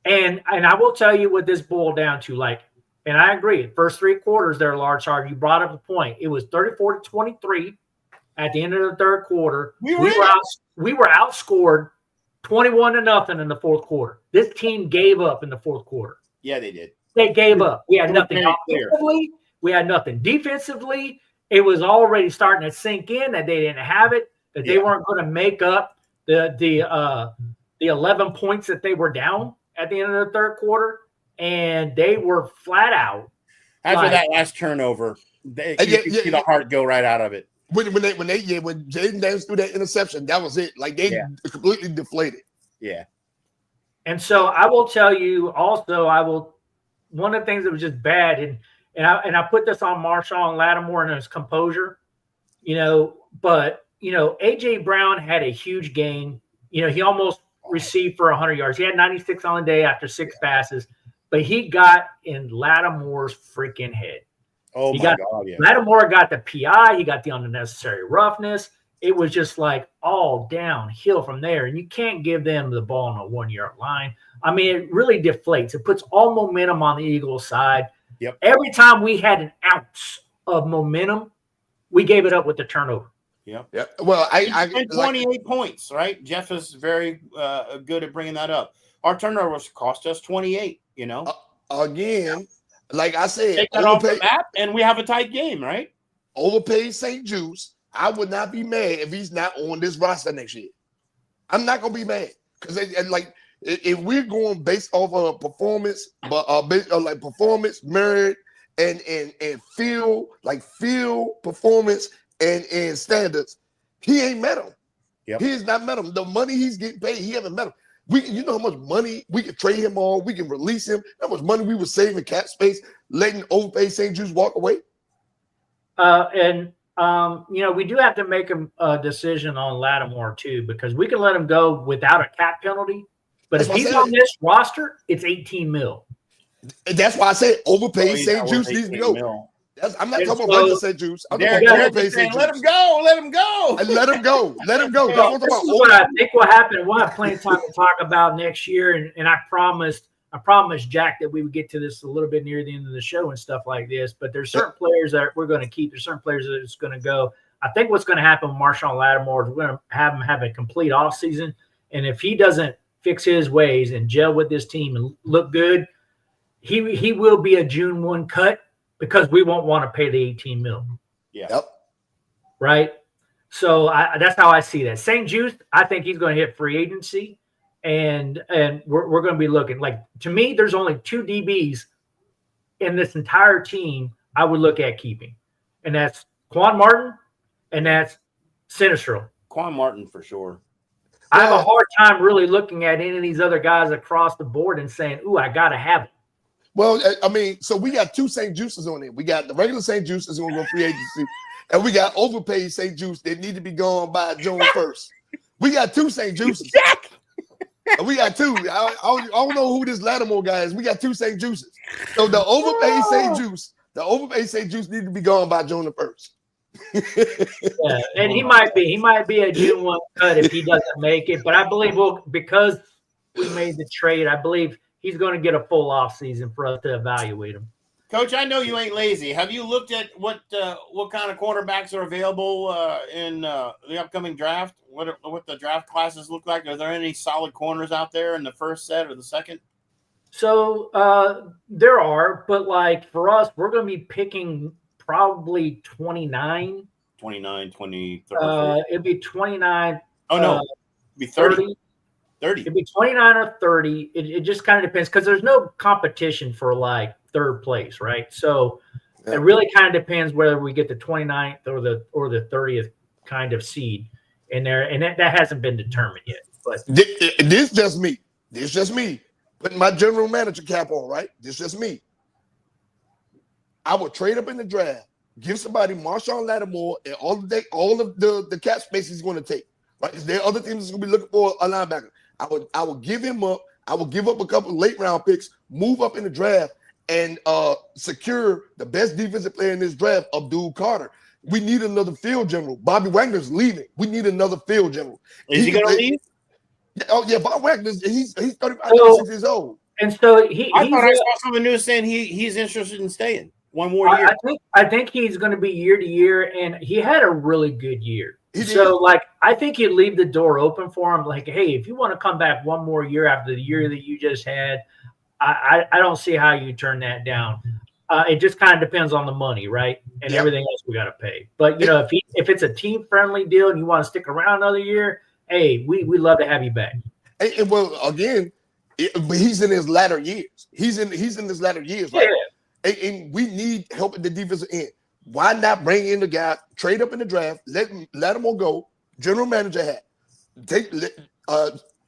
And I will tell you what this boiled down to, like, and I agree, first 3 quarters there, Large Hard, you brought up a point. It was 34-23 at the end of the third quarter. We were outscored 21-0 in the fourth quarter. This team gave up in the fourth quarter. Yeah, they did. They gave up. We had nothing offensively. We had nothing defensively. It was already starting to sink in that they didn't have it, that they weren't going to make up the 11 points that they were down at the end of the third quarter, and they were flat out. After that last turnover, you see the heart go right out of it. When Jaden Daniels threw that interception, that was it. Like they completely deflated. Yeah. And so I will tell you also, one of the things that was just bad, and I put this on Marshawn Lattimore and his composure, but AJ Brown had a huge game. He almost received for 100 yards. He had 96 on the day after 6 passes, but he got in Lattimore's freaking head. Oh, my God, yeah. Lattimore got the PI. He got the unnecessary roughness. It was just like all downhill from there, and you can't give them the ball on a 1-yard line. I mean, it really deflates. It puts all momentum on the Eagles' side. Yep. Every time we had an ounce of momentum, we gave it up with the turnover. Yep. Yeah. Well, I 28 points, right? Jeff is very good at bringing that up. Our turnovers cost us 28. Again, like I said, take that off the map, and we have a tight game, right? Overpaid St. Juice. I would not be mad if he's not on this roster next year. I'm not gonna be mad because if we're going based off of performance, but like performance, merit, and field performance and standards, he ain't met him. Yep. He has not met him. The money he's getting paid, he haven't met him. You know how much money we could trade him on, we can release him, how much money we would save in cap space, letting overpaid St. Juice walk away. We do have to make a decision on Lattimore too, because we can let him go without a cap penalty. But if he's on this roster, it's 18 mil. That's why I said overpaid St. Juice needs to go. I'm not talking about regular St. Juice. I'm talking about overpaid St. Juice. Let him go. Let him go. Let him go. Let him go. What I think will happen, we'll have plenty of time to talk about next year. And I promised Jack that we would get to this a little bit near the end of the show and stuff like this. But there's certain players that we're going to keep. There's certain players that it's going to go. I think what's going to happen with Marshawn Lattimore is we're going to have him have a complete offseason. And if he doesn't fix his ways and gel with this team and look good, he will be a June 1 cut because we won't want to pay the 18 mil. Yeah. Yep. Right. So that's how I see that. St. Juice, I think he's going to hit free agency. And we're going to be looking like, to me, there's only 2 DBs in this entire team I would look at keeping, and that's Quan Martin and that's Sinistro. Quan Martin for sure. I have a hard time really looking at any of these other guys across the board and saying, "Ooh, I got to have it." Well, I mean, so we got 2 St. Juices on it. We got the regular St. Juice is going to go free agency, and we got overpaid St. Juice that need to be gone by June 1st. We got 2 St. Juices. We got 2. I don't know who this Lattimore guy is. We got 2 St. Juices. So the overpaid St. Juice need to be gone by June the 1st. Yeah, and he might be a June 1 cut if he doesn't make it. But I believe because we made the trade, I believe he's going to get a full off season for us to evaluate him. Coach, I know you ain't lazy. Have you looked at what kind of quarterbacks are available in the upcoming draft? What the draft classes look like? Are there any solid corners out there in the first set or the second? So there are, but like for us, we're going to be picking probably 29. 29, 20, 30. It'd be 29. Oh, no. It'd be 30. 30. It'd be 29 or 30. It just kind of depends because there's no competition for like third place, right? So it really kind of depends whether we get the 29th or the 30th kind of seed in there, and that hasn't been determined yet. But this just me. This just me putting my general manager cap on, right? This just me. I would trade up in the draft, give somebody Marshawn Lattimore and all of the cap space he's going to take. Right? There are other teams that's going to be looking for a linebacker. I would give him up. I would give up a couple of late round picks move up in the draft and secure the best defensive player in this draft, Abdul Carter. We need another field general. Bobby Wagner's leaving. We need another field general. Is he going to leave? Oh yeah, Bob Wagner. He's 36 years old. And so I thought I saw some of the news saying he's interested in staying one more year. I think he's going to be year to year, and he had a really good year. So, like, I think you'd leave the door open for him. Like, hey, if you want to come back one more year after the year that you just had, I don't see how you turn that down. It just kind of depends on the money, right? And everything else we got to pay. But, you know, if it's a team-friendly deal and you want to stick around another year, hey, we love to have you back. And well, again, but he's in his latter years. He's in his latter years, right? Yeah. And we need help at the defensive end. Why not bring in the guy, trade up in the draft, let Lattimore go, general manager hat, take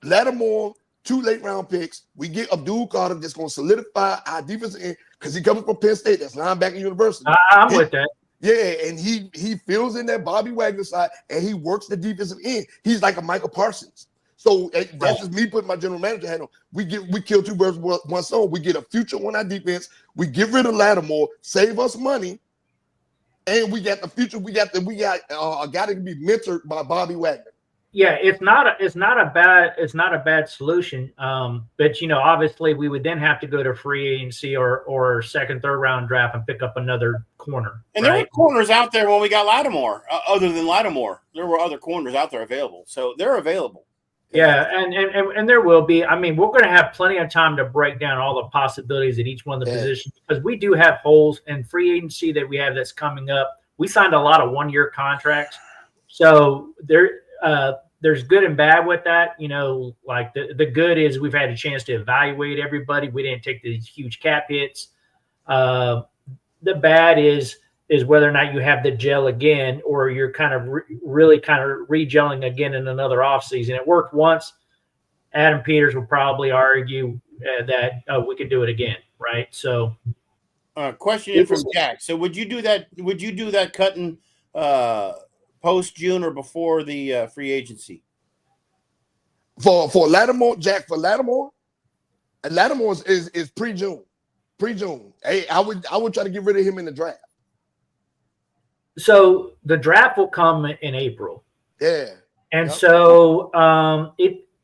Lattimore, 2 late-round picks. We get Abdul Carter that's going to solidify our defensive end because he comes from Penn State. That's linebacker university. I'm with that. Yeah, and he fills in that Bobby Wagner side, and he works the defensive end. He's like a Michael Parsons. So that's just me putting my general manager hat on. We kill 2 birds with one stone. We get a future on our defense. We get rid of Lattimore, save us money, and we got the future. We got a guy that can be mentored by Bobby Wagner. Yeah, it's not a bad solution. But you know, obviously, we would then have to go to free agency or second, third round draft and pick up another corner. And there were corners out there when we got Lattimore. Other than Lattimore, there were other corners out there available. So they're available. Yeah, and there will be. I mean, we're going to have plenty of time to break down all the possibilities at each one of the positions because we do have holes in free agency that we have that's coming up. We signed a lot of 1-year contracts, so there's good and bad with that. You know, like the good is we've had a chance to evaluate everybody. We didn't take these huge cap hits. The bad is whether or not you have the gel again, or you're kind of really kind of re-gelling again in another offseason. It worked once. Adam Peters will probably argue that we could do it again, right? So, question in from Jack. So, would you do that? Would you do that cutting post June or before the free agency? For Lattimore, Jack, for Lattimore, and Lattimore is pre-June. Pre-June. Hey, I would try to get rid of him in the draft. So the draft will come in April. Yeah. And so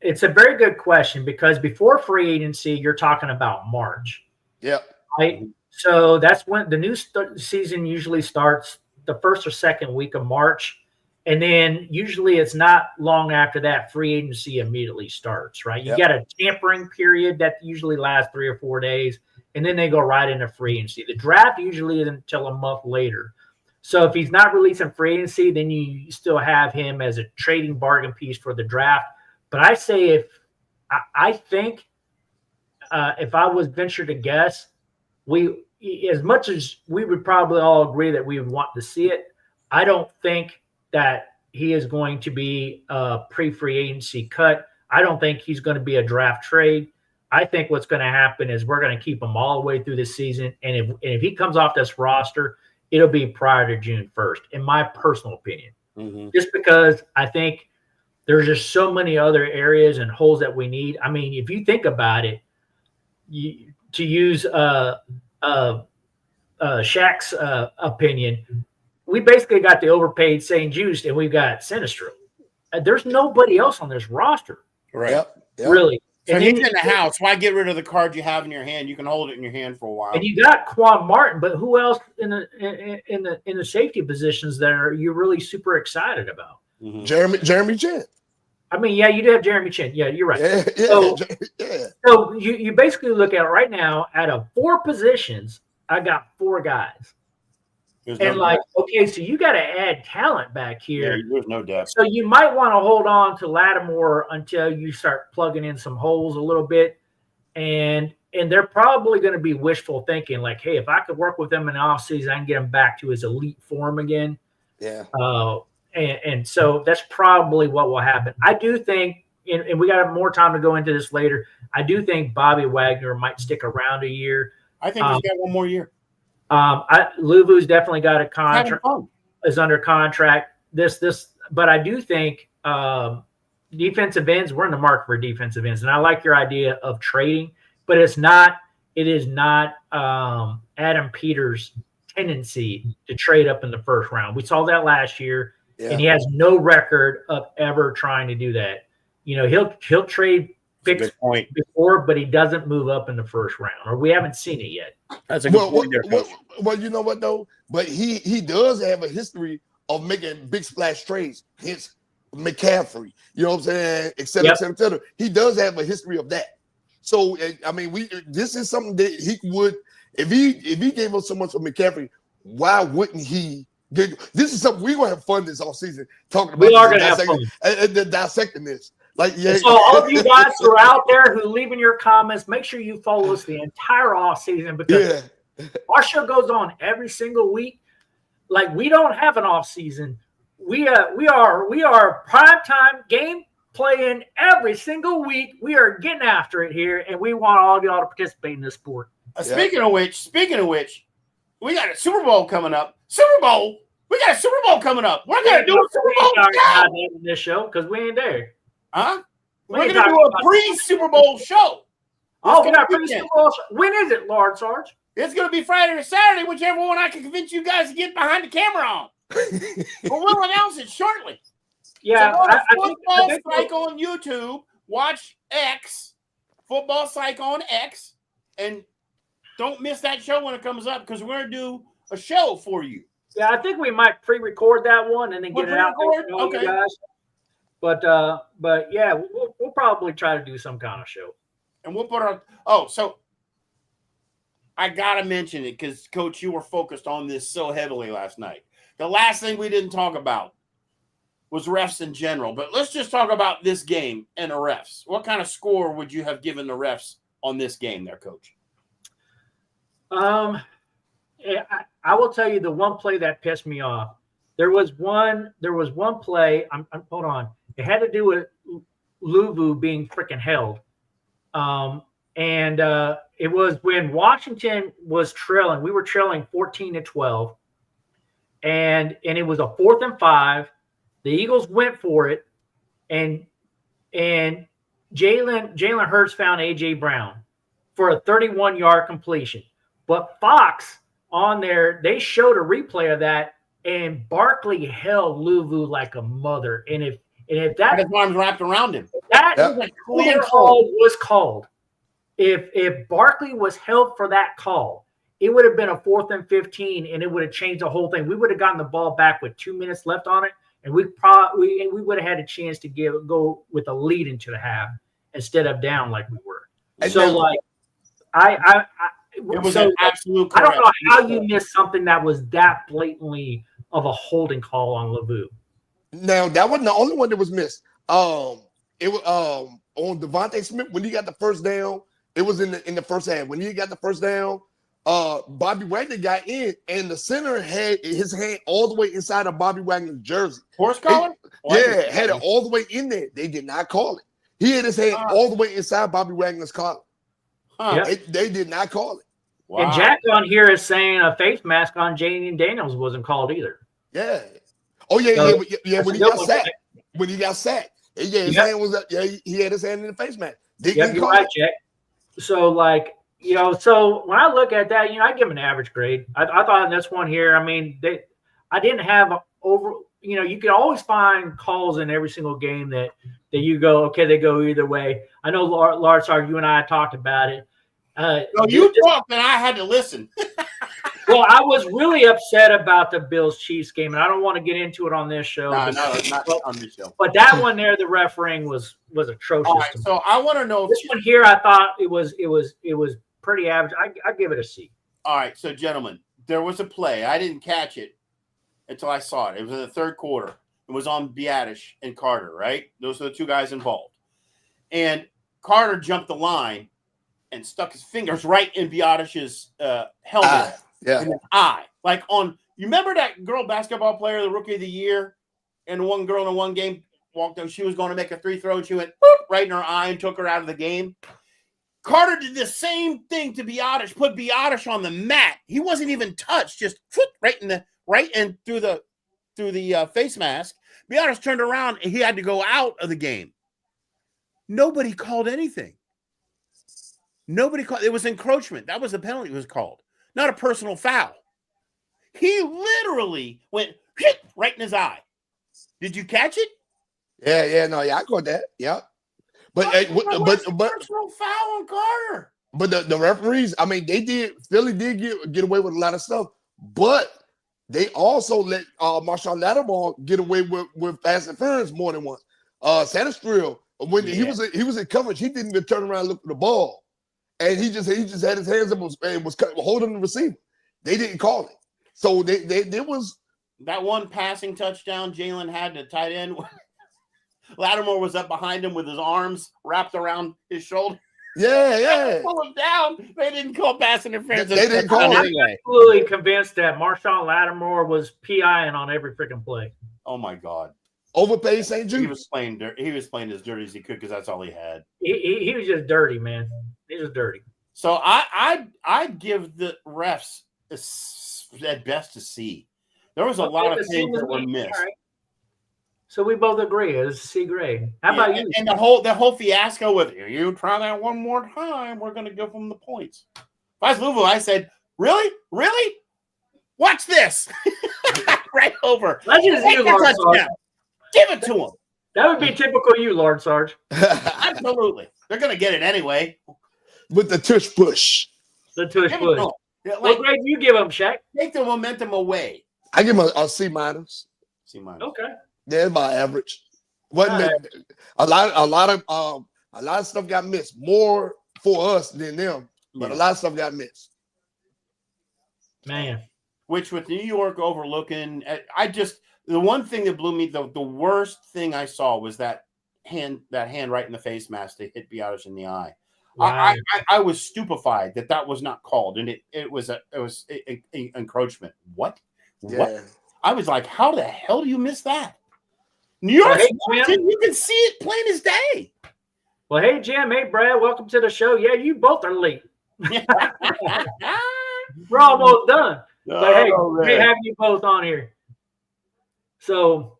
it's a very good question because before free agency, you're talking about March. Yep. Right. So that's when the new season usually starts, the first or second week of March. And then usually it's not long after that free agency immediately starts, right? You got a tampering period that usually lasts 3 or 4 days, and then they go right into free agency. The draft usually isn't until a month later. So if he's not releasing free agency, then you still have him as a trading bargain piece for the draft. But I say I think if I was venture to guess, as much as we would probably all agree that we would want to see it, I don't think that he is going to be a pre-free agency cut. I don't think he's going to be a draft trade. I think what's going to happen is we're going to keep him all the way through the season. And if he comes off this roster, it'll be prior to June 1st, in my personal opinion. Mm-hmm. Just because I think there's just so many other areas and holes that we need. I mean, if you think about it, to use Shaq's opinion, we basically got the overpaid St. Juste and we've got Sinistro. There's nobody else on this roster. Right. Yep. Really. So and he's in the house. Why get rid of the card you have in your hand? You can hold it in your hand for a while. And you got Quan Martin, but who else in the safety positions that you're really super excited about? Mm-hmm. Jeremy Chin. I mean, yeah, you do have Jeremy Chin. Yeah, you're right. Yeah. So you basically look at it right now. Out of 4 positions, I got 4 guys. Okay, so you got to add talent back here. Yeah, there's no depth. So you might want to hold on to Lattimore until you start plugging in some holes a little bit. And they're probably going to be wishful thinking, like, hey, if I could work with him in the offseason, I can get him back to his elite form again. Yeah. And so that's probably what will happen. I do think, and we got more time to go into this later, I do think Bobby Wagner might stick around a year. I think he's got one more year. Luvu's definitely got a contract, is under contract. But I do think defensive ends, we're in the market for defensive ends. And I like your idea of trading, but it's not it is not Adam Peters' tendency to trade up in the first round. We saw that last year, and he has no record of ever trying to do that. You know, he'll trade picks before, but he doesn't move up in the first round, or we haven't seen it yet. That's a good point there, Coach. Well, you know what though? But he does have a history of making big splash trades. Hence McCaffrey, you know what I'm saying, et cetera, et cetera, et cetera. He does have a history of that. So I mean, this is something that he would, if he gave us so much for McCaffrey, why wouldn't he? This is something we're gonna have fun this offseason talking about. We are gonna have fun dissecting this. Like, yeah. So all of you guys who are out there who leaving your comments, make sure you follow us the entire off season, because our show goes on every single week. Like, we don't have an off season. We are primetime game playing every single week. We are getting after it here, and we want all of y'all to participate in this sport. Speaking of which, we got a Super Bowl coming up. Super Bowl. We got a Super Bowl coming up. We're gonna do a Super Bowl show in this show because we ain't there. Huh? We're gonna do a pre-Super Bowl show. Oh, we got pre-Super Bowl. When is it, Lord Sarge? It's gonna be Friday or Saturday, whichever one I can convince you guys to get behind the camera on. But we'll announce it shortly. Yeah, so Football Psych on YouTube. Watch X, Football Psych on X, and don't miss that show when it comes up, because we're gonna do a show for you. Yeah, I think we might pre-record that one and then get it out there. Okay, guys. But yeah, we'll probably try to do some kind of show. And we'll put our so I gotta mention it because, Coach, you were focused on this so heavily last night. The last thing we didn't talk about was refs in general, but let's just talk about this game and the refs. What kind of score would you have given the refs on this game there, Coach? I will tell you the one play that pissed me off. There was one play. Hold on. It had to do with Luvu being freaking held. And it was when Washington was trailing. We were trailing 14-12. And it was a 4th and 5. The Eagles went for it. And Jalen Hurts found A.J. Brown for a 31-yard completion. But Fox on there, they showed a replay of that, and Barkley held Luvu like a mother. And if that his arms wrapped around him, that was a clear call was called. If Barkley was held for that call, it would have been a 4th and 15, and it would have changed the whole thing. We would have gotten the ball back with 2 minutes left on it, and we would have had a chance to go with a lead into the half instead of down like we were. And so, like, it was an absolute. I don't know how you missed something that was that blatantly of a holding call on Luvu. Now, that wasn't the only one that was missed. It was on Devontae Smith when he got the first down. It was in the first half when he got the first down. Bobby Wagner got in, and the center had his hand all the way inside of Bobby Wagner's jersey. Horse collar? Yeah, had it all the way in there. They did not call it. He had his hand all the way inside Bobby Wagner's collar. They did not call it. Wow. And Jack on here is saying a face mask on Jaden Daniels wasn't called either. Yeah. Oh yeah, when he got sacked. When he got sacked. Yeah, his hand was up. Yeah, he had his hand in the face mask. You're right, Jack. So, like, so when I look at that, I give him an average grade. I thought in this one here, I mean, I didn't have you could always find calls in every single game that you go, okay, they go either way. I know, Lars, you and I talked about it. You talked and I had to listen. Well, I was really upset about the Bills-Chiefs game, and I don't want to get into it on this show. No, not on this show. But that one there, the refereeing was atrocious. All right, so I want to know this one here. I thought it was pretty average. I give it a C. All right, so gentlemen, there was a play. I didn't catch it until I saw it. It was in the third quarter. It was on Biadasz and Carter, right? Those are the two guys involved. And Carter jumped the line and stuck his fingers right in Biadasz's helmet. In the eye. Like you remember that girl basketball player, the rookie of the year, and the one girl in the one game walked up, she was going to make a free throw, and she went boop, right in her eye and took her out of the game. Carter did the same thing to Biadasz, put Biadasz on the mat. He wasn't even touched, just right in through the face mask. Biadasz turned around and he had to go out of the game. Nobody called anything. Nobody called. It was encroachment. That was the penalty was called, not a personal foul. He literally went right in his eye. Did you catch it? Yeah, I caught that. Yeah. But personal foul on Carter. But the referees, I mean, Philly did get away with a lot of stuff, but they also let Marshawn Lattimore get away with fast interference more than once. Sanistrill, when he was in coverage, he didn't even turn around and look for the ball, and he just had his hands up and was holding the receiver. They didn't call it, so there was that one passing touchdown Jalen had to tight end. Lattimore was up behind him with his arms wrapped around his shoulder. Yeah. Pull him down. They didn't call pass interference. They didn't call it. I'm absolutely convinced that Marshawn Lattimore was PIing on every freaking play. Oh my God. Overpaid St. Jude. He was playing as dirty as he could because that's all he had. He was just dirty, man. He was dirty. So I'd give the refs at best a C. There was a lot of things that were missed. Right. So we both agree it's C grade. How about you? And the whole fiasco with you try that one more time, we're going to give them the points. If I was Louisville, I said, really? Watch this. Right over. That's just you, Lord Sarge. Give it to them. That would be typical you, Lord Sarge. Absolutely. They're going to get it anyway. With the tush push. The tush push. What grade do you give them, Shaq? Take the momentum away. I give him a C minus. C minus. Okay. Yeah, about average. Wasn't a lot of stuff got missed. More for us than them, but a lot of stuff got missed. Man. Which with New York overlooking, the one thing that blew me, the worst thing I saw was that hand right in the face mask that hit Biadasz in the eye. Wow. I was stupefied that was not called, and it was encroachment. What? Yeah. What? I was like, how the hell do you miss that? New York, you can see it plain as day. Well, hey, Jim. Hey, Brad. Welcome to the show. Yeah, you both are late. We're almost done. But hey, great having you both on here. So,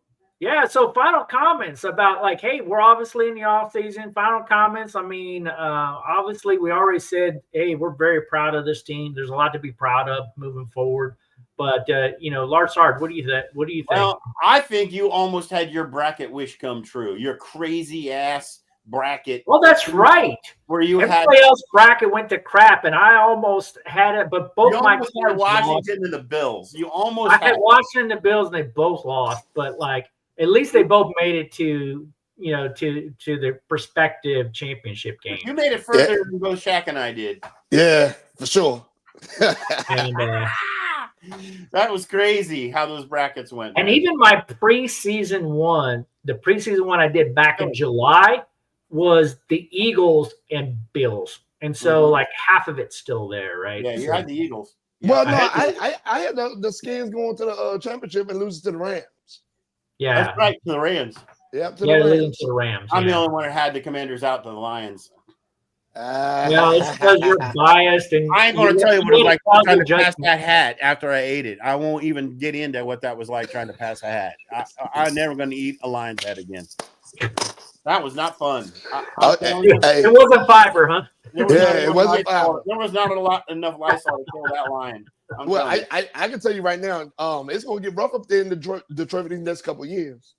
so final comments about hey, we're obviously in the off season. Final comments. I mean, obviously we already said, hey, we're very proud of this team. There's a lot to be proud of moving forward. But Lord Sarge, what do you think? Well, I think you almost had your bracket wish come true. Your crazy ass bracket. Well, that's right. Where you everybody else bracket went to crap, and I almost had it, but both my teams had Washington and the Bills. You almost had Washington and the Bills, and they both lost. But at least they both made it to the prospective championship game. You made it further than both Shaq and I did. Yeah, for sure. And that was crazy how those brackets went. And even my preseason one, the preseason one I did back in July was the Eagles and Bills. And so half of it's still there, right? Yeah, you had the Eagles. Well, no, I had the Skins going to the championship and losing to the Rams. Yeah. That's right, to the Rams. Yep, losing to the Rams. I'm the only one who had the Commanders out to the Lions. It's because you're biased, and I ain't going to tell you what it was like trying to pass that hat after I ate it. I won't even get into what that was like trying to pass a hat. I'm never going to eat a lion's head again. That was not fun. It wasn't fiber, huh? It wasn't fiber. There was not enough Lysol to kill that lion. I can tell you right now, it's going to get rough up there in Detroit these next couple of years.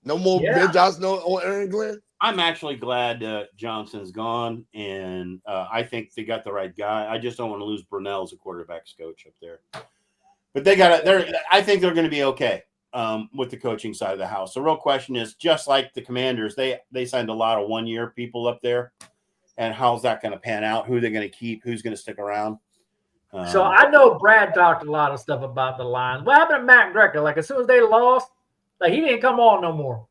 No more Ben Johnson or Aaron Glenn. I'm actually glad Johnson's gone, and I think they got the right guy. I just don't want to lose Brunell as a quarterbacks coach up there. But they got it. I think they're going to be okay with the coaching side of the house. The real question is, just like the Commanders, they signed a lot of one-year people up there, and how's that going to pan out? Who they're going to keep? Who's going to stick around? So I know Brad talked a lot of stuff about the Lions. What happened to Matt Greco? As soon as they lost, he didn't come on no more.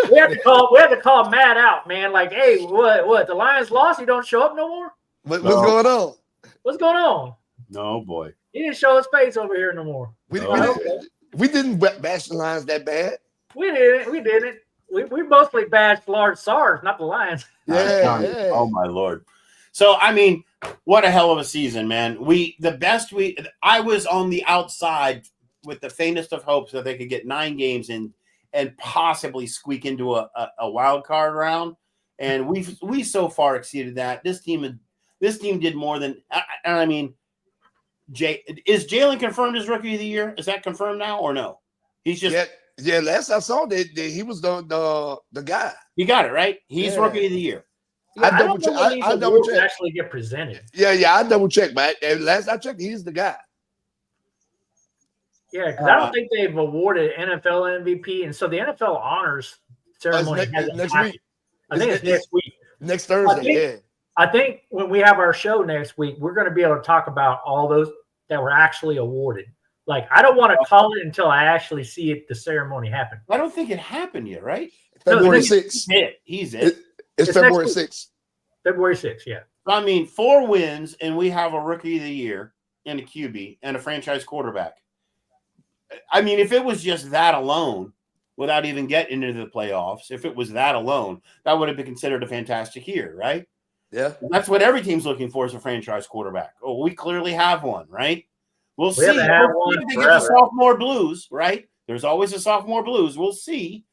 We had to call Matt out, man. Hey, what? The Lions lost? He don't show up no more? What's going on? What's going on? No, boy. He didn't show his face over here no more. We didn't bash the Lions that bad. We didn't. We mostly bashed Lord Sarge, not the Lions. Yeah. Oh, my Lord. So, I mean, what a hell of a season, man. I was on the outside with the faintest of hopes that they could get 9 games in and possibly squeak into a wild card round. and we so far exceeded that. This team did more than. I mean, is Jalen confirmed as rookie of the year? Is that confirmed now or no? He's just yeah. Last I saw that he was the guy. You got it right. He's rookie of the year. Yeah, I double check. I double check. Actually, get presented. Yeah. I double check, but last I checked, he's the guy. Yeah, because I don't think they've awarded NFL MVP, and so the NFL honors ceremony next week. I think it's next week. Next Thursday. I think when we have our show next week, we're going to be able to talk about all those that were actually awarded. Like, I don't want to call it until I actually see the ceremony happen. I don't think it happened yet, right? February 6th. He's it. It's February 6th. February 6th, yeah. I mean, 4 wins, and we have a rookie of the year and a QB and a franchise quarterback. I mean, if it was just that alone, without even getting into the playoffs, if it was that alone, that would have been considered a fantastic year, right? Yeah. That's what every team's looking for is a franchise quarterback. Oh, we clearly have one, right? We'll see. If they get the sophomore blues, right? There's always a sophomore blues. We'll see.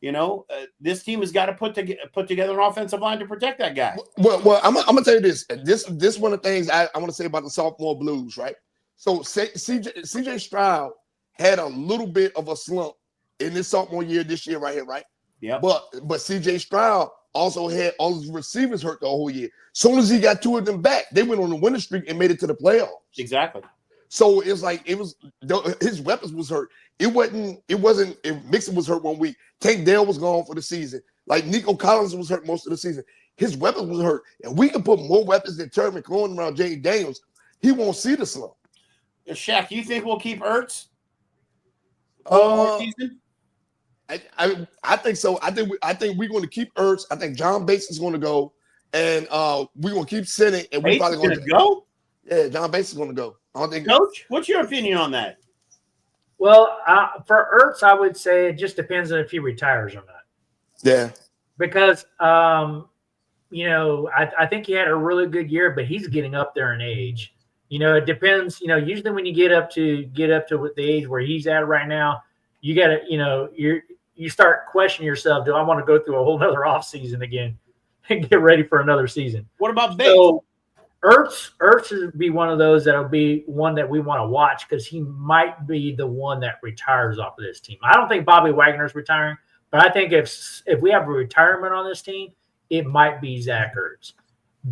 You know, this team has got to put together an offensive line to protect that guy. Well, I'm gonna tell you this. This one of the things I want to say about the sophomore blues, right? So CJ Stroud had a little bit of a slump in his sophomore year this year, right here, right? Yeah. But CJ Stroud also had all his receivers hurt the whole year. Soon as he got 2 of them back, they went on a winning streak and made it to the playoffs. Exactly. So it's like his weapons was hurt. It wasn't if Mixon was hurt 1 week. Tank Dell was gone for the season. Like Nico Collins was hurt most of the season. His weapons was hurt. And we can put more weapons than Terry McLaurin around Jaden Daniels. He won't see the slump. Shaq, you think we'll keep Ertz? I think so. I think we're going to keep Ertz. I think John Bates is going to go, and we're going to keep sitting. And we're probably going to go. Yeah, John Bates is going to go. I don't think. Coach, what's your opinion on that? Well, for Ertz, I would say it just depends on if he retires or not. Yeah. Because you know, I think he had a really good year, but he's getting up there in age. You know, it depends. You know, usually when you get up to the age where he's at right now, you got to, you know, you start questioning yourself. Do I want to go through a whole nother off season again and get ready for another season? What about Bates? So Ertz would be one of those that'll be one that we want to watch because he might be the one that retires off of this team. I don't think Bobby Wagner's retiring, but I think if we have a retirement on this team, it might be Zach Ertz.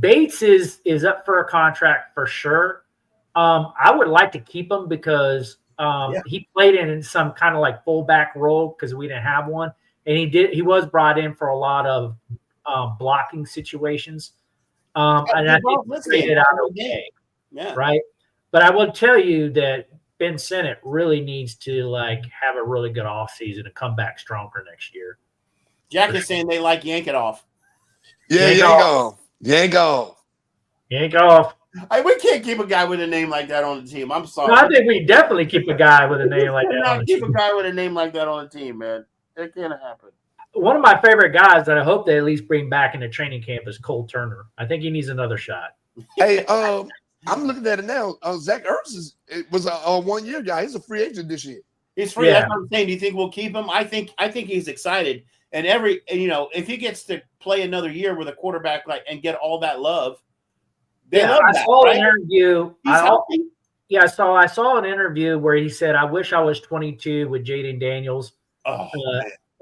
Bates is up for a contract for sure. I would like to keep him because he played in some kind of like fullback role because we didn't have one, and he was brought in for a lot of blocking situations. And I think he played it out okay, right? But I will tell you that Ben Sinnott really needs to like have a really good offseason and come back stronger next year. Jack is saying they like yank it off. Yeah, yank off. We can't keep a guy with a name like that on the team. I'm sorry. No, I think we definitely keep a guy with a name like that. Keep a guy with a name like that on the team, man. It can't happen. One of my favorite guys that I hope they at least bring back into training camp is Cole Turner. I think he needs another shot. Hey, I'm looking at it now. Zach Ertz was a 1-year guy. He's a free agent this year. He's free. Yeah. That's what I'm saying. Do you think we'll keep him? I think he's excited. And if he gets to play another year with a quarterback and get all that love, I saw an interview. I saw an interview where he said, "I wish I was 22 with Jaden Daniels."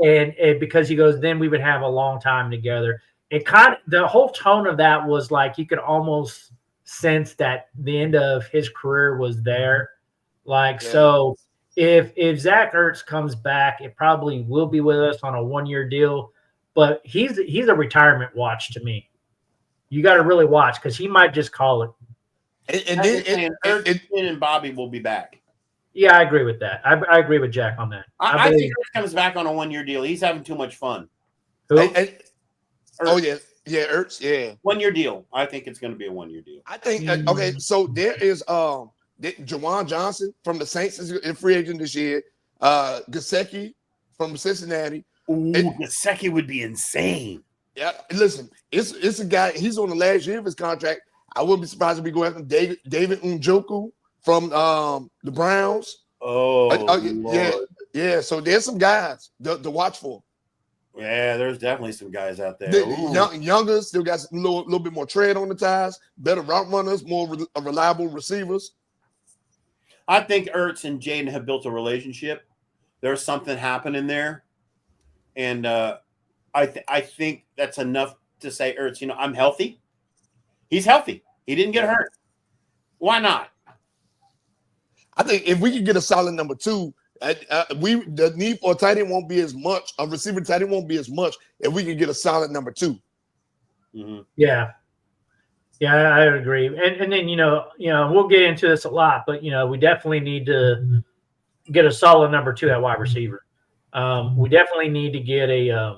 And because he goes, then we would have a long time together. It the whole tone of that was like you could almost sense that the end of his career was there. So if Zach Ertz comes back, it probably will be with us on a 1-year deal. But he's a retirement watch to me. You got to really watch because he might just call it. And then Ertz and Bobby will be back. Yeah, I agree with that. I agree with Jack on that. I think Ertz comes back on a 1-year deal. He's having too much fun. Who? Ertz, yeah. 1-year deal. I think it's going to be a 1-year deal. I think okay. So there is Jawan Johnson from the Saints is a free agent this year. Gesicki from Cincinnati. Ooh, Gesicki would be insane. Yeah, listen, it's a guy. He's on the last year of his contract. I wouldn't be surprised if we go after David Njoku from the Browns. Oh, yeah. So there's some guys to watch for. Yeah, there's definitely some guys out there. Younger, still got a little bit more tread on the tires, better route runners, more reliable receivers. I think Ertz and Jaden have built a relationship. There's something happening there. And I think that's enough to say, Ertz, I'm healthy. He's healthy. He didn't get hurt. Why not? I think if we could get a solid number 2, the need for a tight end won't be as much. A receiver tight end won't be as much if we can get a solid number 2. Mm-hmm. Yeah, I agree. And then we'll get into this a lot, but we definitely need to get a solid number 2 at wide receiver. We definitely need to get a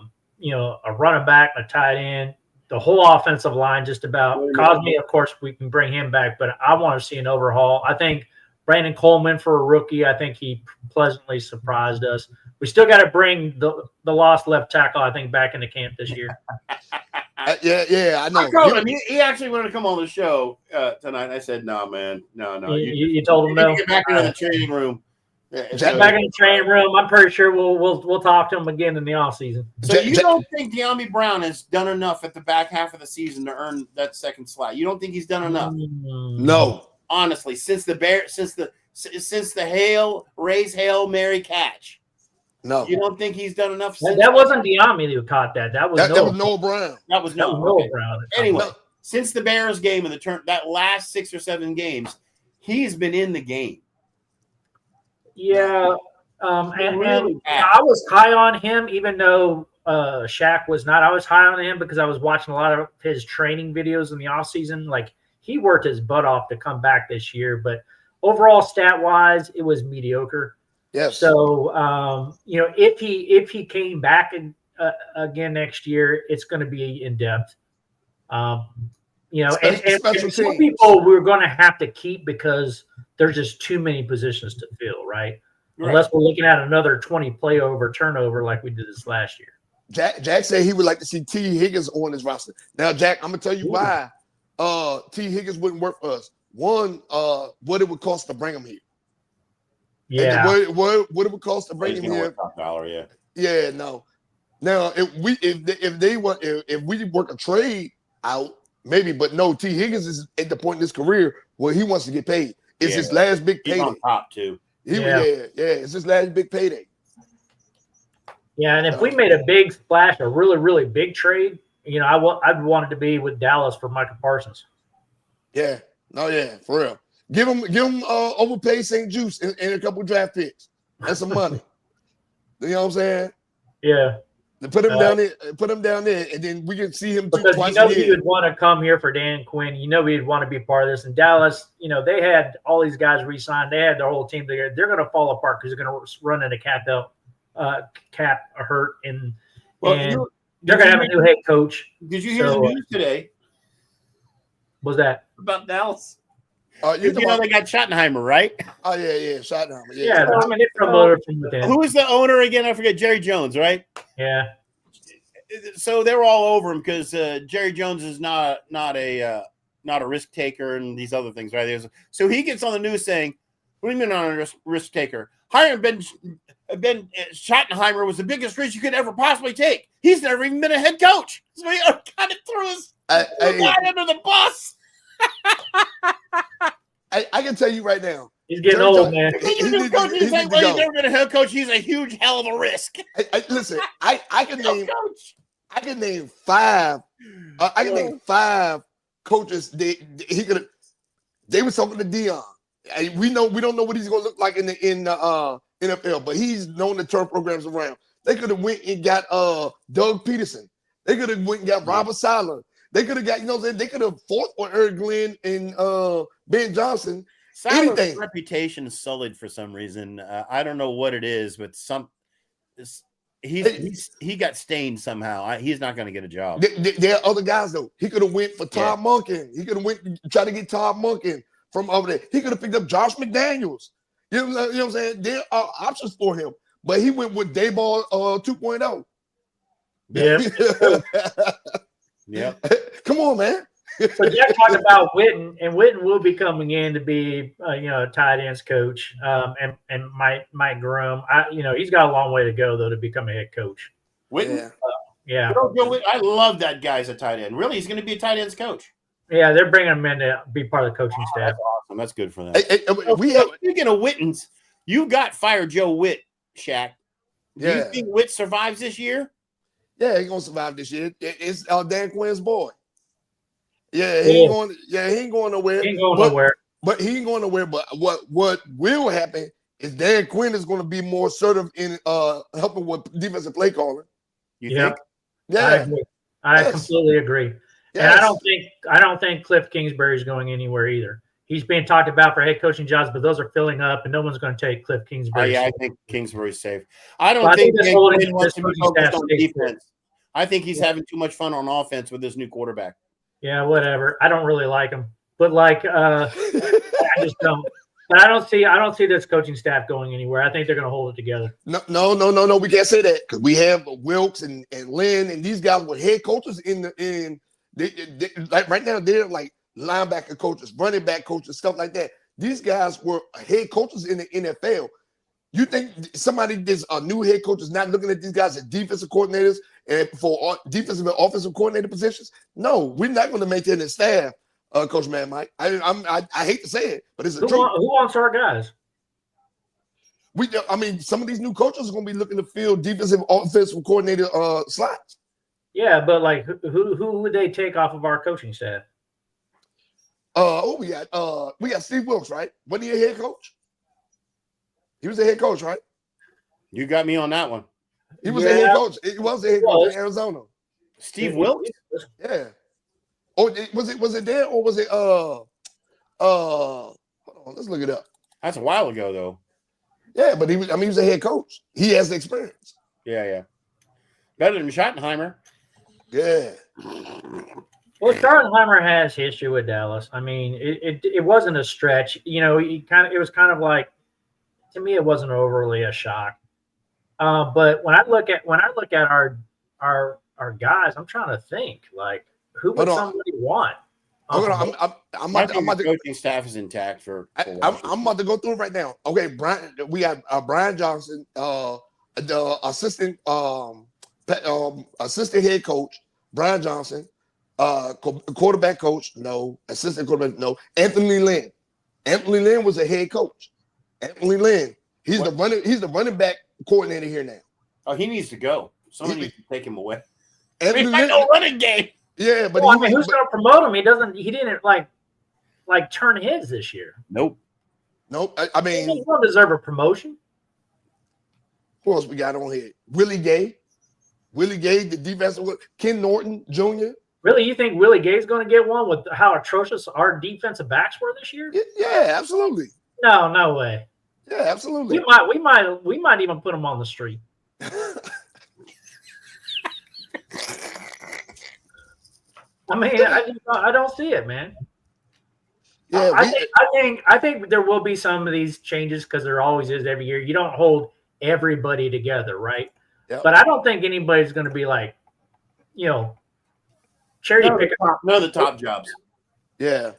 running back, a tight end, the whole offensive line. Just about Cosme, of course, we can bring him back, but I want to see an overhaul. I think Brandon Coleman for a rookie, I think he pleasantly surprised us. We still got to bring the lost left tackle, I think, back into camp this year. Yeah, I know. I told him he actually wanted to come on the show tonight. I said, "No, man, no." You told him no. Get back into the training room. Back in the training room. I'm pretty sure we'll talk to him again in the offseason. So you don't think Dyami Brown has done enough at the back half of the season to earn that second slot? You don't think he's done enough? No. Honestly, since the Hail Mary catch. No. You don't think he's done enough? That wasn't Dyami who caught that. That was Noah Brown. That was Noah Brown. Anyway, since the Bears game and that last 6 or 7 games, he's been in the game. Yeah. And I was high on him, even though Shaq was not. I was high on him because I was watching a lot of his training videos in the offseason. Like, he worked his butt off to come back this year, but overall stat-wise, it was mediocre. Yes. So, if he came back again next year, it's going to be in depth. And some people we're going to have to keep because there's just too many positions to fill, right? Unless we're looking at another 20 playover turnover like we did this last year. Jack said he would like to see T. Higgins on his roster. Now, Jack, I'm going to tell you why T. Higgins wouldn't work for us. One, what it would cost to bring him here. Yeah. What it would cost to bring him here? $1, yeah, no. Now, if we work a trade out, maybe, but no. T. Higgins is at the point in his career where he wants to get paid. It's his last big payday. He's on top too. It's his last big payday. Yeah, and if we made a big splash, a really, really big trade, I'd want it to be with Dallas for Michael Parsons. Yeah, for real. Give him overpay St. Juice and a couple draft picks and some money. You know what I'm saying? Yeah. Put him down there, and then we can see him twice a year. He would want to come here for Dan Quinn. He'd want to be part of this. And Dallas, they had all these guys re-signed. They had their whole team together. They're going to fall apart because they're going to run into cap hurt, and they're going to have a new head coach. Did you hear the news today? What's that? About Dallas? They got Schottenheimer, right? Oh, yeah, Schottenheimer. Yeah, they promoted from within. Who is the owner again? I forget. Jerry Jones, right? Yeah. So they were all over him because Jerry Jones is not a risk taker and these other things, right? So he gets on the news saying, "What do you mean not a risk taker? Hiring Ben Schottenheimer was the biggest risk you could ever possibly take. He's never even been a head coach, so he kind of threw his guy under the bus." I can tell you right now. He's getting old, man. He's never been a head coach. He's a huge hell of a risk. Listen, I can name 5. I can name 5 coaches. They were talking to Dion. We don't know what he's going to look like in the NFL, but he's known to turn programs around. They could have went and got Doug Peterson. They could have went and got Robert Saleh. They could have got, they could have fought on Eric Glenn and Ben Johnson. Saleh's reputation is sullied for some reason. I don't know what it is, but he got stained somehow. He's not going to get a job. There are other guys though. He could have went for Todd Monken. He could have went try to get Todd Monken from over there. He could have picked up Josh McDaniels. You know what I'm saying? There are options for him, but he went with Dayball 2.0. Yeah. Yeah. Come on, man. So Jack talked about Witten, and Witten will be coming in to be, a tight ends coach, and Mike Groom. He's got a long way to go though to become a head coach. Witten? Yeah. Joe Witten, I love that guy as a tight end. Really, he's going to be a tight ends coach. Yeah, they're bringing him in to be part of the coaching staff. That's awesome. That's good for them. Speaking of Wittens, you got fired Joe Witt, Shaq. Do you think Witt survives this year? Yeah, he's gonna survive this year. It's Dan Quinn's boy. Yeah, he ain't going. Yeah, he ain't going nowhere. He ain't going nowhere. But he ain't going nowhere. But what will happen is Dan Quinn is going to be more assertive in helping with defensive play calling. You think? Yeah, I completely agree. Yes. And I don't think Cliff Kingsbury is going anywhere either. He's being talked about for head coaching jobs, but those are filling up, and no one's going to take Cliff Kingsbury. I think Kingsbury's safe. I don't think Dan Quinn wants to be focused on defense. I think he's having too much fun on offense with this new quarterback. Yeah, whatever. I don't really like him, but I just don't. But I don't see this coaching staff going anywhere. I think they're going to hold it together. No. We can't say that because we have Wilkes and Lynn and these guys were head coaches like right now they're like linebacker coaches, running back coaches, stuff like that. These guys were head coaches in the NFL. You think a new head coach is not looking at these guys as defensive coordinators and for defensive and offensive coordinator positions? No, we're not going to maintain the staff, Coach Mad Mike. I hate to say it, but it's the truth. Who wants our guys? Some of these new coaches are going to be looking to fill defensive, offensive coordinator slots. Yeah, but like, who would they take off of our coaching staff? We got Steve Wilkes, right? Wasn't he a head coach? He was a head coach, right? You got me on that one. He was a head coach. He was a head coach in Arizona. Steve Wilkes? Yeah. Oh, was it there or was it hold on, let's look it up. That's a while ago though. Yeah, but he was a head coach. He has the experience. Yeah. Better than Schottenheimer. Yeah. Well, Schottenheimer has history with Dallas. I mean, it wasn't a stretch. You know, it was kind of like, to me, it wasn't overly a shock. But when I look at our guys, I'm trying to think like, who would somebody want? I'm the coaching staff is intact for. I'm about to go through it right now. Okay, we have Brian Johnson, the assistant head coach, Brian Johnson, quarterback coach, no, assistant quarterback, no. Anthony Lynn. Anthony Lynn was a head coach. Anthony Lynn, he's the running back coordinator here now. Oh, he needs to go. Somebody needs to take him away. Anthony Lynn, no running game. Yeah, but who's going to promote him? He didn't like turn heads this year. Nope. I mean, he don't deserve a promotion. Who else we got on here? Willie Gay, the defensive. Ken Norton Jr. Really, you think Willie Gay's going to get one with how atrocious our defensive backs were this year? Yeah, absolutely. No way. Yeah, absolutely. We might even put him on the street. I mean, I don't see it, man. Yeah, I think there will be some of these changes because there always is every year. You don't hold everybody together, right? Yep. But I don't think anybody's going to be like, cherry picking. The top jobs. Yeah,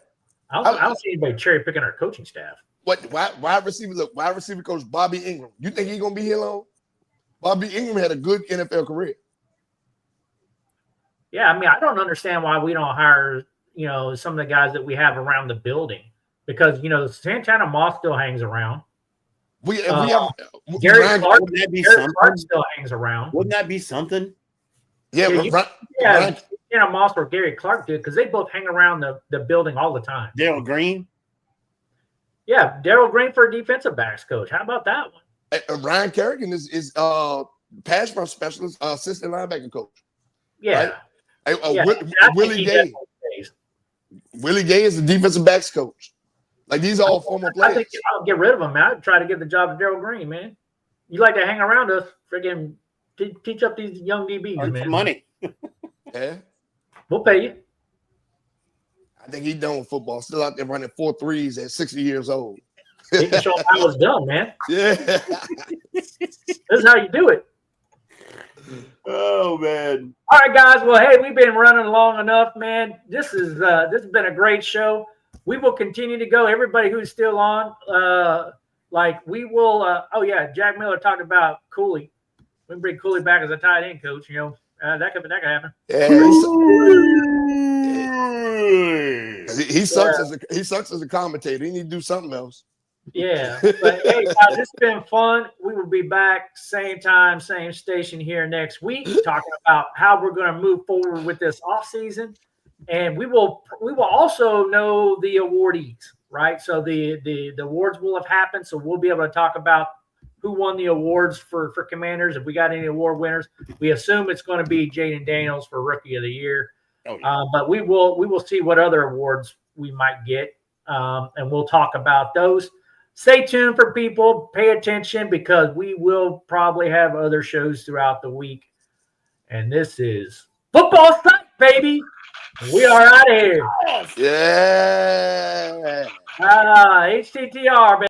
I don't see anybody cherry picking our coaching staff. What wide receiver coach Bobby Ingram? You think he's going to be here long? Bobby Ingram had a good NFL career. Yeah, I mean, I don't understand why we don't hire, some of the guys that we have around the building because, Santana Moss still hangs around. We have Gary Clark. Clark still hangs around. Wouldn't that be something? Yeah, Santana Moss or Gary Clark did because they both hang around the building all the time. Darryl Green. Yeah, Darryl Green for a defensive backs coach. How about that one? Ryan Kerrigan is pass rush specialist, assistant linebacker coach. Yeah. Right? Willie Gay. Willie Gay is the defensive backs coach. Like these are all former players. I think I'll get rid of him, man. I'd try to get the job to Darryl Green, man. You like to hang around us, freaking teach up these young DBs, man. Money. Yeah. We'll pay you. I think he's done with football. Still out there running 4.3s at 60 years old. He can show him how it's done, man. Yeah. This is how you do it. Oh man! All right, guys. Well, hey, we've been running long enough, man. This has been a great show. We will continue to go. Everybody who's still on, we will. Jack Miller talked about Cooley. We can bring Cooley back as a tight end coach. That could happen. Yeah, he sucks as a commentator. He need to do something else. Yeah, but hey, guys, this has been fun. We will be back same time, same station here next week, talking about how we're going to move forward with this off season, and we will also know the awardees, right? So the awards will have happened, so we'll be able to talk about who won the awards for Commanders. If we got any award winners, we assume it's going to be Jaden Daniels for Rookie of the Year. Oh, yeah. But we will see what other awards we might get, and we'll talk about those. Stay tuned for people. Pay attention because we will probably have other shows throughout the week. And this is Football Sight, baby. We are out of here. Yeah. HTTR, baby.